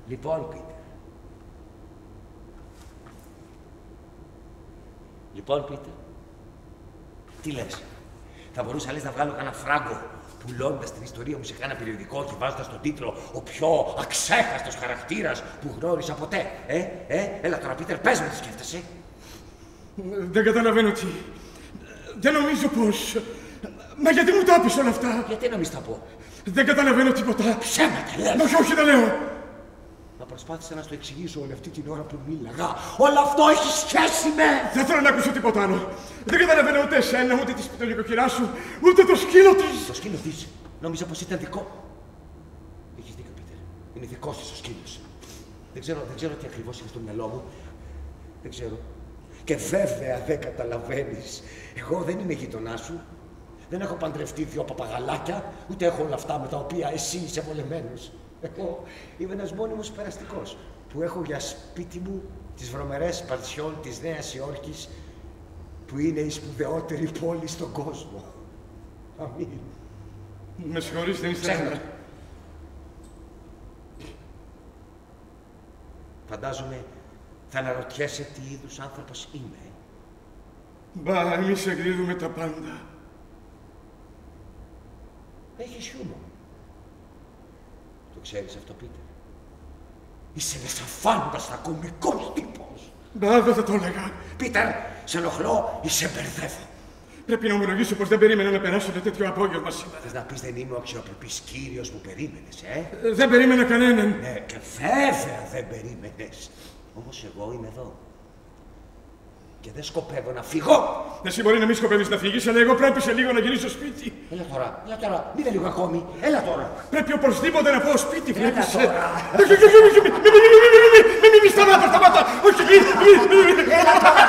Λοιπόν, Πίτερ. Τι λες? Θα μπορούσα λες να βγάλω κανένα φράγκο πουλώντας την ιστορία μου σε κανένα περιοδικό και βάζοντας τον τίτλο «Ο πιο αξέχαστος χαρακτήρας που γνώρισα ποτέ». Έλα τώρα, Πίτερ, πες μου τι σκέφτεσαι. Δεν καταλαβαίνω τι. Δεν νομίζω πως... Μα γιατί μου τα πεις όλα αυτά? Γιατί να μην στα πω? Δεν καταλαβαίνω τίποτα. Ψέματα λες. Όχι, τα λέω. Μα προσπάθησα να σου το εξηγήσω όλη αυτή την ώρα που μίλαγα. Όλο αυτό έχει σχέση με... Δεν θέλω να ακούσω τίποτα άλλο. Δεν καταλαβαίνω ούτε εσένα, ούτε τη σπιτονικοκυρά σου, ούτε το σκύλο της. Το σκύλο της? Νόμιζα πως ήταν δικό. Έχεις δίκιο, Πίτερ. Είναι δικός της ο σκύλος. Δεν ξέρω τι ακριβώς είναι στο μυαλό μου. Δεν ξέρω. Και βέβαια δεν καταλαβαίνεις. Εγώ δεν είμαι γειτονά σου. Δεν έχω παντρευτεί δύο παπαγαλάκια, ούτε έχω όλα αυτά με τα οποία εσύ είσαι βολεμένος. Εγώ είμαι ένας μόνιμος περαστικός που έχω για σπίτι μου τις βρωμερές Παρσιόν της Νέας Υόρκης, που είναι η σπουδαιότερη πόλη στον κόσμο. Αμήν. Με συγχωρείς, δεν είσαι... Φαντάζομαι θα αναρωτιέσαι τι είδους άνθρωπος είμαι. Μπα, εμείς εκδίδουμε τα πάντα. Έχεις χιούμορ. Το ξέρεις αυτό, Πίτερ? Είσαι ένας αφάνταστα κωμικός τύπος. Μπα, δεν θα το έλεγα. Πίτερ, σε ενοχλώ ή σε μπερδεύω? Πρέπει να ομολογήσω πως δεν περίμενα να περάσω ένα τέτοιο απόγευμα σήμερα. Θες να πεις δεν είμαι ο αξιοπρεπής κύριος που περίμενες, Δεν περίμενα κανέναν. Ναι, και βέβαια δεν περίμενες. Όμως εγώ είμαι εδώ. Και δεν σκοπεύω να φύγω. Εσύ μπορεί να μην σκοπεύεις να φύγεις, αλλά εγώ πρέπει σε λίγο να γυρίσω σπίτι. Έλα τώρα, μείνε λίγο ακόμη. Έλα τώρα. Πρέπει οπωσδήποτε να πάω σπίτι, βλέπεις. Έλα τώρα. Μην σταμάτα. Όχι, Έλα τώρα.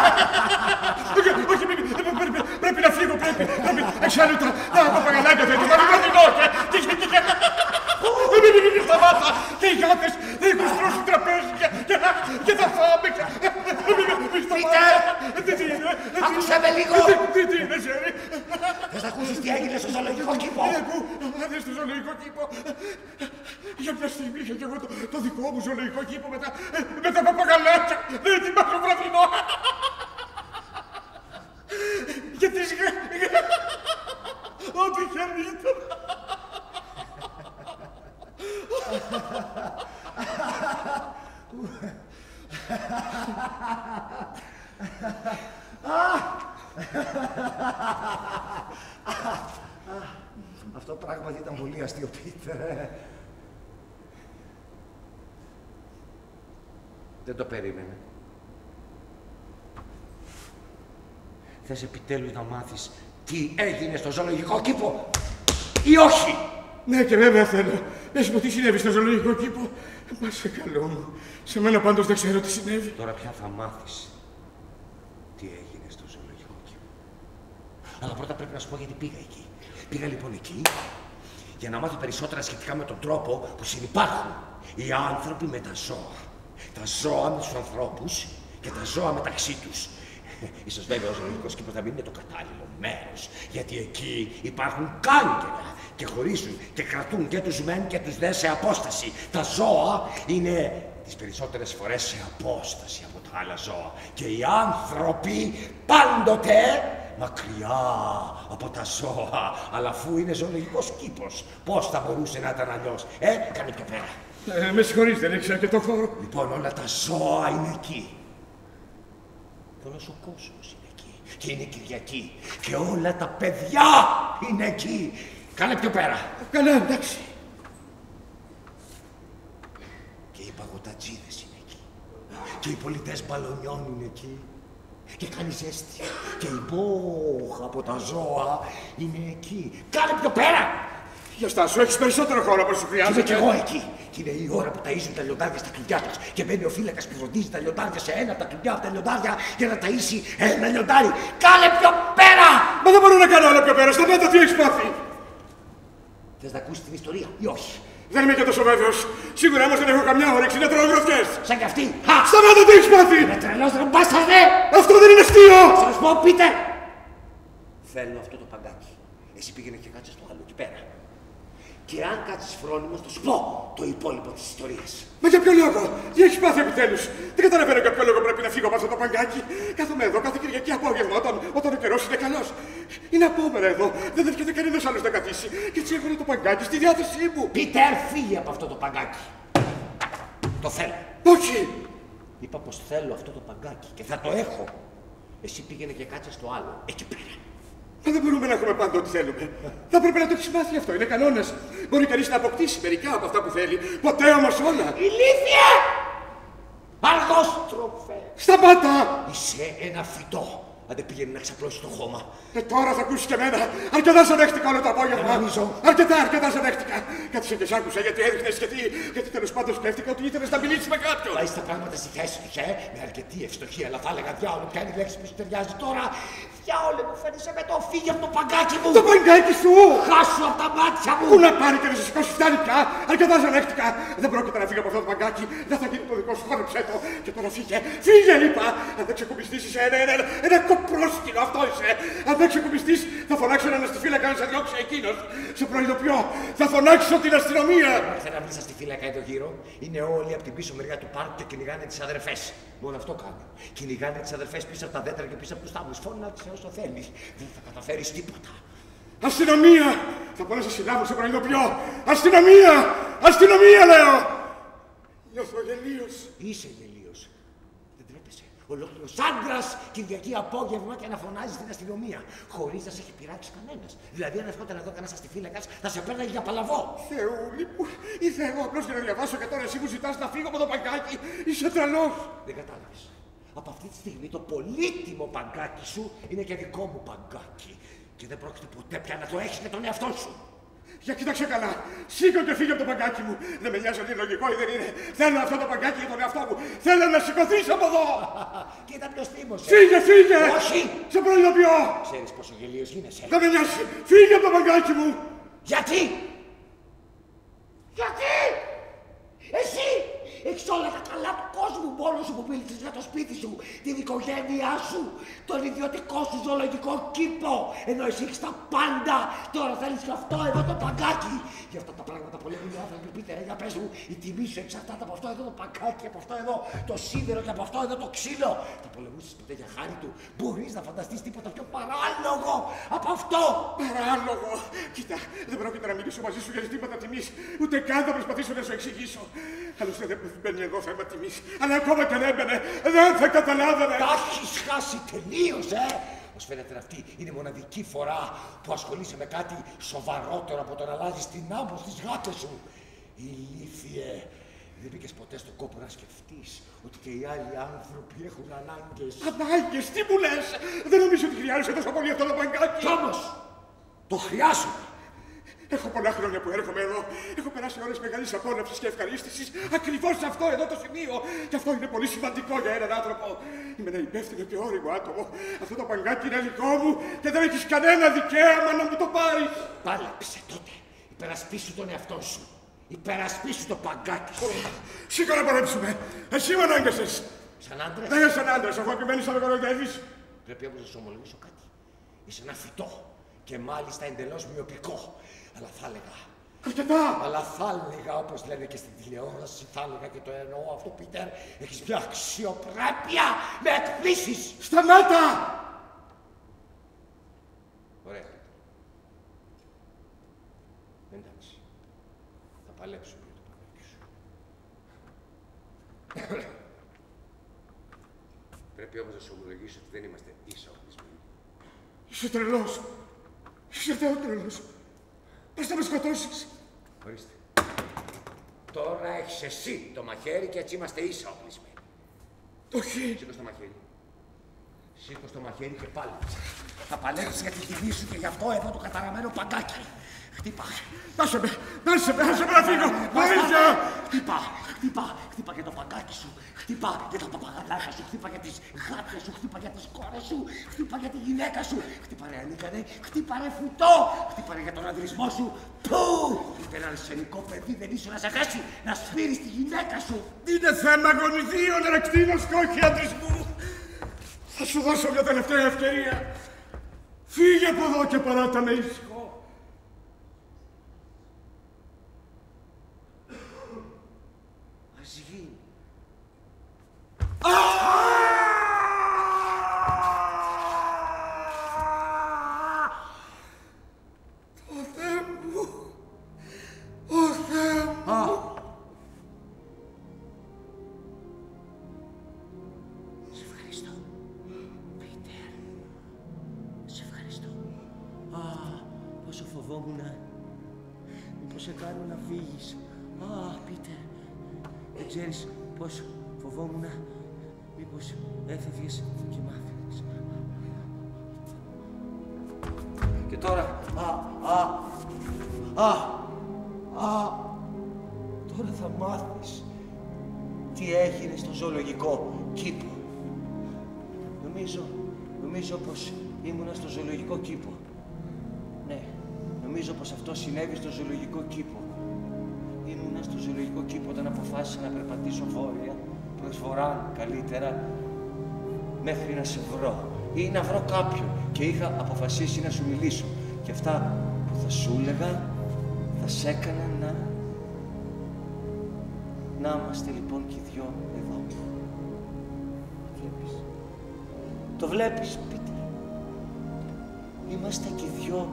Όχι, πρέπει να φύγω, πρέπει. Εξάλλου τα παπαγαλάκια θα είναι βραδινό. Μην σταμάτα. Και οι γάτες θα έχουν στρώσει τραπέζια και θα φάμε. Πίτερ, άκουσε με λίγο. Τι είναι, Ζέρι? Θες να ακούσεις τι έγινε στο ζωολογικό κήπο? Δεν στο ζωολογικό κήπο. Για μια στιγμή είχα και εγώ το δικό μου ζωολογικό κήπο με τα παπαγαλάκια. Δεν ετοιμάζω βραδινό. Γιατί ό,τι χέρι ήταν. Αυτό πράγματι ήταν πολύ αστείο, Πίτερ. Δεν το περίμενε. Θες επιτέλους να μάθεις τι έγινε στο ζωολογικό κήπο ή όχι? Ναι, και βέβαια θέλω. Πες μου τι συνέβη στο ζωολογικό κήπο. Μα σε καλό μου. Σε μένα πάντως δεν ξέρω τι συνέβη. Τώρα πια θα μάθεις τι έγινε στο ζωολογικό κήπο. Αλλά πρώτα πρέπει να σου πω γιατί πήγα εκεί. Πήγα λοιπόν εκεί για να μάθω περισσότερα σχετικά με τον τρόπο που συνυπάρχουν οι άνθρωποι με τα ζώα. Τα ζώα με τους ανθρώπους και τα ζώα μεταξύ τους. Ίσως βέβαια ο ζωολογικός κήπος θα μην είναι το κατάλληλο μέρος, γιατί εκεί υπάρχουν κάγκελα και χωρίζουν και κρατούν και τους μεν και τους δε σε απόσταση. Τα ζώα είναι τις περισσότερες φορές σε απόσταση από τα άλλα ζώα και οι άνθρωποι πάντοτε μακριά από τα ζώα. Αλλά αφού είναι ζωολογικός κήπος, πώς θα μπορούσε να ήταν αλλιώς? Κάνε πιο πέρα. Με συγχωρείς, δεν έχεις αρκετό χώρο. Λοιπόν, όλα τα ζώα είναι εκεί. Όλος ο κόσμος είναι εκεί και είναι Κυριακή και όλα τα παιδιά είναι εκεί. Κάνε πιο πέρα. Καλά, εντάξει. Και οι παγωτατζίδες είναι εκεί και οι πολιτές μπαλονιών είναι εκεί και κάνει ζέστη και η μπόχα από τα ζώα είναι εκεί. Κάνε πιο πέρα. Για στάσου, έχεις περισσότερο χώρο από όσο χρειάζεται. Είμαι κι εγώ εκεί. Και είναι η ώρα που ταΐζουν τα λιοντάρια στα κλειδιά τους. Και μπαίνει ο φύλακας που φροντίζει τα λιοντάρια σε ένα από τα κλειδιά από τα λιοντάρια για να ταΐσει ένα λιοντάρι. Κάνε πιο πέρα! Μα δεν μπορώ να κάνω άλλο πιο πέρα. Σταμάτα, τι έχεις πάθει. Θες να ακούσεις την ιστορία ή όχι? Δεν είμαι και τόσο βέβαιος. Σίγουρα όμως δεν έχω καμιά όρεξη να τρώω γροθιές. Σαν κι αυτή. Σταμάτα, τι έχεις πάθει. Με τρελός ρομπάσαρε! Αυτό δεν είναι αστείο. Θα σας πω, πείτε. Θέλω αυτό το παγκάκι. Εσύ πήγαινε και κάτσε στο άλλο εκεί πέρα. Και αν κάτσεις φρόνιμος, θα σου πω το υπόλοιπο της ιστορίας. Μα για ποιο λόγο, τι έχεις πάθει επιτέλους? Δεν καταλαβαίνω για ποιο λόγο πρέπει να φύγω από αυτό το παγκάκι. Κάθομαι εδώ κάθε Κυριακή απόγευμα όταν ο καιρός είναι καλός. Είναι απόμερα εδώ, δεν έρχεται κανένας άλλος να καθίσει. Και έτσι έχω το παγκάκι στη διάθεσή μου. Πίτερ, φύγε από αυτό το παγκάκι. Το θέλω. Όχι. Είπα πως θέλω αυτό το παγκάκι και θα το έχω. Εσύ πήγαινε και κάτσε στο άλλο, εκεί πέρα. Μα δεν μπορούμε να έχουμε πάντα ό,τι θέλουμε. Θα πρέπει να το έχεις μάθει αυτό, είναι κανόνας. Μπορεί κανείς να αποκτήσει μερικά από αυτά που θέλει, ποτέ όμως όλα. Ηλίθιε! Αργόστροφε! Σταμάτα! Είσαι ένα φυτό. Αν δεν πήγαινε να ξαπλώσει το χώμα. Τώρα θα ακούσεις και εμένα. Αρκετά σε δέχτηκα όλο το απόγευμα. Νομίζω. Αρκετά σε δέχτηκα. Κάτσε και σ' άκουσα γιατί έδειχνες γιατί τέλος πάντων σκέφτηκα ότι ήθελες να μιλήσεις με κάποιον. Βάζεις τα πράγματα στη θέση τους, με αρκετή ευστοχία. Αλλά θα έλεγα διάολο, ποια είναι η λέξη που σου ταιριάζει τώρα. Διάολο, μου φαίνεις το φύγε από το παγκάκι μου. Το παγκάκι σου! Χάσου από τα μάτια μου. Πού να πάρει και να σε σηκώσει φτάνει πια. Αρκετά σε δέχτηκα. Δεν πρόκειται να φύγω από αυτό το παγκάκι. Δεν θα γίνει το δικό σου, χόρεψέ το. Και τώρα φύγε. Φύγε, είπα. Αν δεν ξεκουμπιστείς ένα κοπρόσκυλο, αυτό είσαι. Αν δεν ξεκουμπιστείς, θα φωνάξω έναν αστιφύλακα να σε διώξει εκείνος. Σε προειδοποιώ, θα φωνάξω την αστυνομία. Ήρθε να βρει αστιφύλακα εδώ γύρω. Είναι όλοι από την πίσω μεριά του πάρκου και κυνηγάνε τις αδερφές. Μόνο αυτό κάνουν. Κυνηγάνε τις αδερφές πίσω από τα δέντρα και πίσω από τους τάμπους. Φώναξε όσο θέλεις. Δεν θα καταφέρεις τίποτα. Αστυνομία! Θα πω να σε συλλάβω, σε προειδοποιώ. Αστυνομία! Αστυνομία, λέω! Νιώθω γελίος. Είσαι γελίος. Δεν τρέπεσαι. Ολόκληρος άντρας Κυριακή απόγευμα και να φωνάζει στην αστυνομία. Χωρίς να σε έχει πειράξει κανένας. Δηλαδή, αν ερχόταν εδώ κανένας αστιφύλακας, θα σε παίρναγε για παλαβό. Θεούλη μου, ήρθα εγώ απλώς για να διαβάσω και τώρα εσύ μου ζητάς να φύγω από το παγκάκι. Είσαι τρελός. Δεν κατάλαβες. Από αυτή τη στιγμή το πολύτιμο παγκάκι σου είναι και δικό μου παγκάκι. Και δεν πρόκειται ποτέ πια να το έχεις για τον εαυτό σου. Για κοίταξε καλά. Σήκω και φύγε από το παγκάκι μου. Δεν με νοιάζει ότι είναι λογικό ή δεν είναι. Θέλω αυτό το παγκάκι για τον εαυτό μου. Θέλω να σηκωθείς από εδώ. Κοίτα ποιος θύμωσε. Φύγε, φύγε. Όχι. Σε προειδοποιώ. Ξέρεις πόσο γελίος γίνεσαι. Δεν με νοιάζει. Φύγε από το παγκάκι μου. Γιατί. Γιατί. Εσύ έχεις όλα τα καλά του κόσμου μόνο σου που μίλησες για το σπίτι σου, την οικογένειά σου, τον ιδιωτικό σου ζωολογικό κήπο. Ενώ εσύ έχεις τα πάντα, τώρα θέλεις και αυτό εδώ το παγκάκι. Για αυτά τα πράγματα πολεμούν οι άνθρωποι, πείτε για πες μου, η τιμή σου εξαρτάται από αυτό εδώ το παγκάκι, από αυτό εδώ το σίδερο και από αυτό εδώ το ξύλο. Θα πολεμήσεις ποτέ για χάρη του. Μπορείς να φανταστείς τίποτα πιο παράλογο από αυτό. Παράλογο. Κοίτα, δεν πρόκειται να μιλήσω μαζί σου για ζητήματα τιμής, ούτε καν θα προσπαθήσω να σου εξηγήσω. Άλλωστε δεν μπαίνει εδώ θέμα τιμής, αλλά ακόμα και αν έμπαινε, δεν θα καταλάβαινε. Τα έχεις χάσει τελείως, Ως φαίνεται αυτή είναι η μοναδική φορά που ασχολείσαι με κάτι σοβαρότερο από το να αλλάζεις την άμμο στις γάτες σου. Ηλίθιε, δεν μπήκες ποτέ στον κόπο να σκεφτείς ότι και οι άλλοι άνθρωποι έχουν ανάγκες. Ανάγκες, τι μου λες! Δεν νομίζω ότι χρειάζεσαι τόσο πολύ αυτό το παγκάκι. Κι όμως, το χρειάζομαι. Έχω πολλά χρόνια που έρχομαι εδώ. Έχω περάσει ώρες μεγάλης απόλαυσης και ευχαρίστησης ακριβώς σε αυτό εδώ το σημείο. Και αυτό είναι πολύ σημαντικό για έναν άνθρωπο. Είμαι ένα υπεύθυνο και όριμο άτομο. Αυτό το παγκάκι είναι δικό μου και δεν έχεις κανένα δικαίωμα να μου το πάρεις. Πάλεψε τότε. Υπερασπίσου τον εαυτό σου. Υπερασπίσου το παγκάκι σου. Σήκω να πορέψουμε. Εσύ με ανάγκασες. Σαν άντρας. Δεν σαν άντρας, αφού επιμένεις να με κοροϊδεύεις. Πρέπει όμως να σου ομολογήσω κάτι. Είσαι ένα φυτό και μάλιστα εντελώς μοιοπικό. Αλλά θα έλεγα. Αρκετά. Αλλά θα έλεγα, όπως λένε και στην τηλεόραση, θα έλεγα και το εννοώ αυτό, Πίτερ, έχεις μια αξιοπρέπεια με εκπλήσεις. Σταμάτα! Ωραία, Πίτερ. Εντάξει. Θα παλέψουμε για το παγκάκι σου. Πρέπει όμως να σου ομολογήσω ότι δεν είμαστε ίσα οπλισμένοι. Είσαι τρελός. Είσαι τρελός. Πώς θα με σκοτώσεις. Ορίστε. Τώρα έχεις εσύ το μαχαίρι και έτσι είμαστε ίσα οπλισμένοι. Όχι. Σήκω στο μαχαίρι. Σήκω στο μαχαίρι και πάλι. Θα παλέψεις για την τιμή σου και γι' αυτό εδώ το καταραμένο παγκάκι. Χτύπα. Άσε με να φύγω. Βοήθεια. Χτύπα για το παγκάκι σου. Χτύπα για τα παπαγαλάκια σου. Χτύπα για τις γάτες σου. Χτύπα για τις κόρες σου. Χτύπα για τη γυναίκα σου. Χτύπα ρε ανίκανε. Χτύπα ρε φουτό. Χτύπα ρε για τον ανδρισμό σου. Πού! Είπε ένα αρσενικό παιδί, δεν ήσουν να σε χάσει να σφύρεις τη γυναίκα σου. Είναι θέμα γονιδίων, ρε κτήνος και όχι αντρισμού. Θα σου δώσω μια τελευταία ευκαιρία. Φύγε από εδώ και παράτα με ήσυχο. Ας γίνει. Ο Θεέ μου. Ο Θεέ μου. Σε ευχαριστώ. Πίτερ. Σε ευχαριστώ. Πόσο φοβόμουνα. Μήπως σε κάνω να φύγεις. Πίτερ. Δεν ξέρεις πώς φοβόμουνα. Μήπως έφευγες και μ' άφηνες. Και τώρα. Τώρα θα μάθεις τι έγινε στο ζωολογικό κήπο. Νομίζω πως ήμουνα στο ζωολογικό κήπο. Ναι, νομίζω πως αυτό συνέβη στο ζωολογικό κήπο. Ήμουνα στο ζωολογικό κήπο όταν αποφάσισα να περπατήσω βόρεια, προς βορρά καλύτερα, μέχρι να σε βρω ή να βρω κάποιον και είχα αποφασίσει να σου μιλήσω. Και αυτά που θα σου έλεγα θα σ' έκανα να είμαστε λοιπόν και οι δυο εδώ. Βλέπεις. Το βλέπεις, Πίτερ. Είμαστε και οι δυο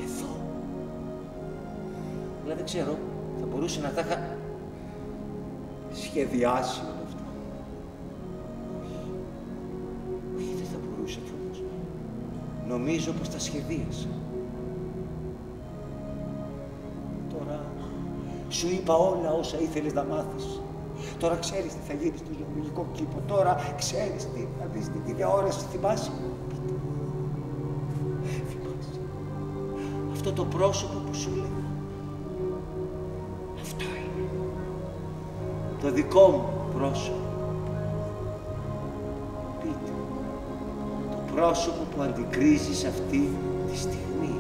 εδώ. Αλλά δεν ξέρω, θα μπορούσε να τα είχα σχεδιάσει όλα αυτά. Όχι, δεν θα μπορούσε κιόλας. Νομίζω πως τα σχεδίασα. Τώρα σου είπα όλα όσα ήθελες να μάθεις. Τώρα ξέρεις τι θα γίνει στο ζωολογικό κήπο. Τώρα ξέρεις τι θα δεις στην τηλεόραση. Θυμάσαι. Θυμάσαι. Αυτό το πρόσωπο που σου λέει. Αυτό είναι. Το δικό μου πρόσωπο. Πείτε. Το πρόσωπο που αντικρίζεις αυτή τη στιγμή.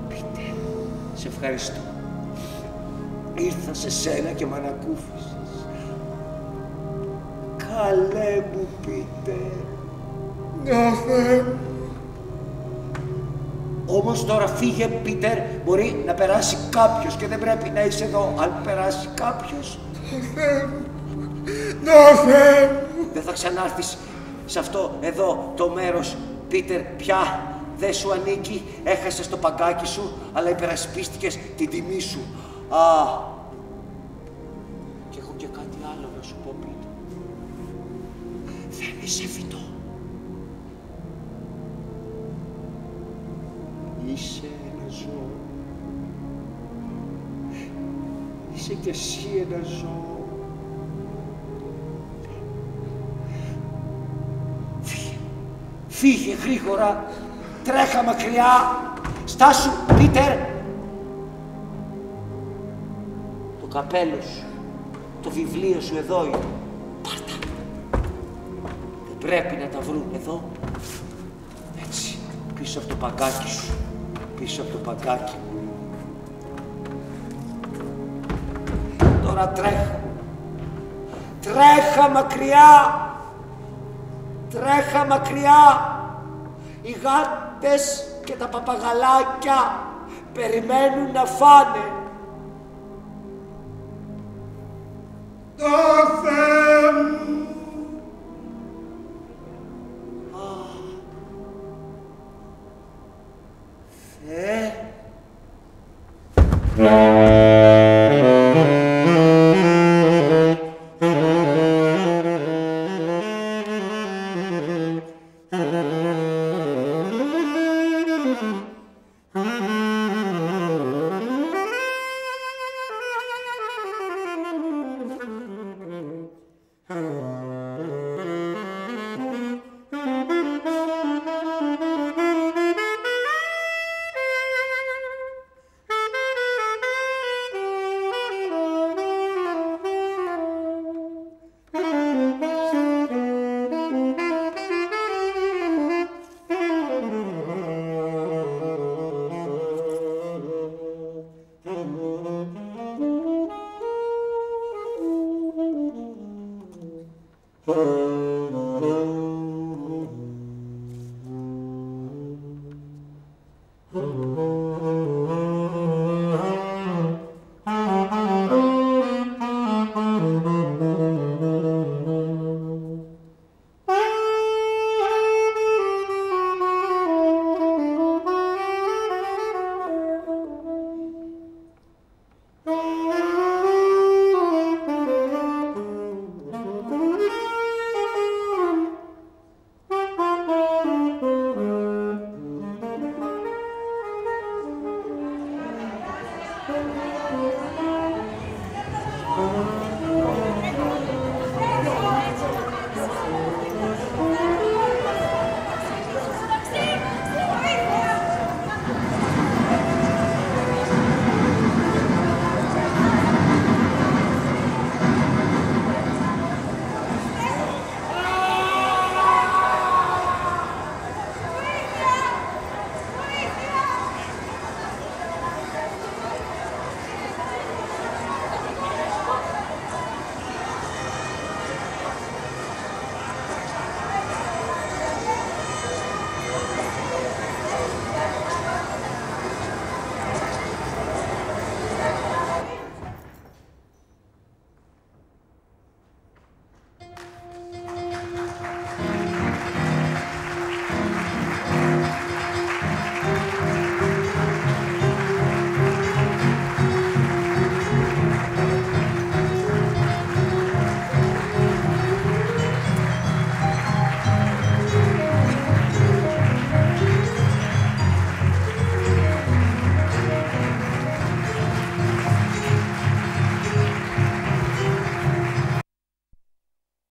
Πείτε. Σε ευχαριστώ. Ήρθα σε σένα και μ' ανακούφισες. Καλέ μου, Πίτερ. Ω Θεέ μου. Όμως τώρα φύγε, Πίτερ, μπορεί να περάσει κάποιος και δεν πρέπει να είσαι εδώ. Αν περάσει κάποιος... Ω Θεέ μου. Ω Θεέ μου. Δεν θα ξανάρθεις σε αυτό εδώ το μέρος, Πίτερ, πια. Δεν σου ανήκει, έχασες το παγκάκι σου, αλλά υπερασπίστηκες την τιμή σου. Και έχω και κάτι άλλο να σου πω, Πίτερ. Δεν είσαι φυτό. Είσαι ένα ζώο. Είσαι κι εσύ ένα ζώο. Φύγε γρήγορα. Τρέχα μακριά. Στάσου, Πίτερ. Το καπέλο σου, το βιβλίο σου εδώ είναι. Πάρτα. Δεν πρέπει να τα βρουν εδώ. Έτσι, πίσω από το παγκάκι σου. Πίσω από το παγκάκι μου. τώρα τρέχα. Τρέχα μακριά. Τρέχα μακριά. Οι γάτες και τα παπαγαλάκια περιμένουν να φάνε. Το Θεέ μου. Thank you.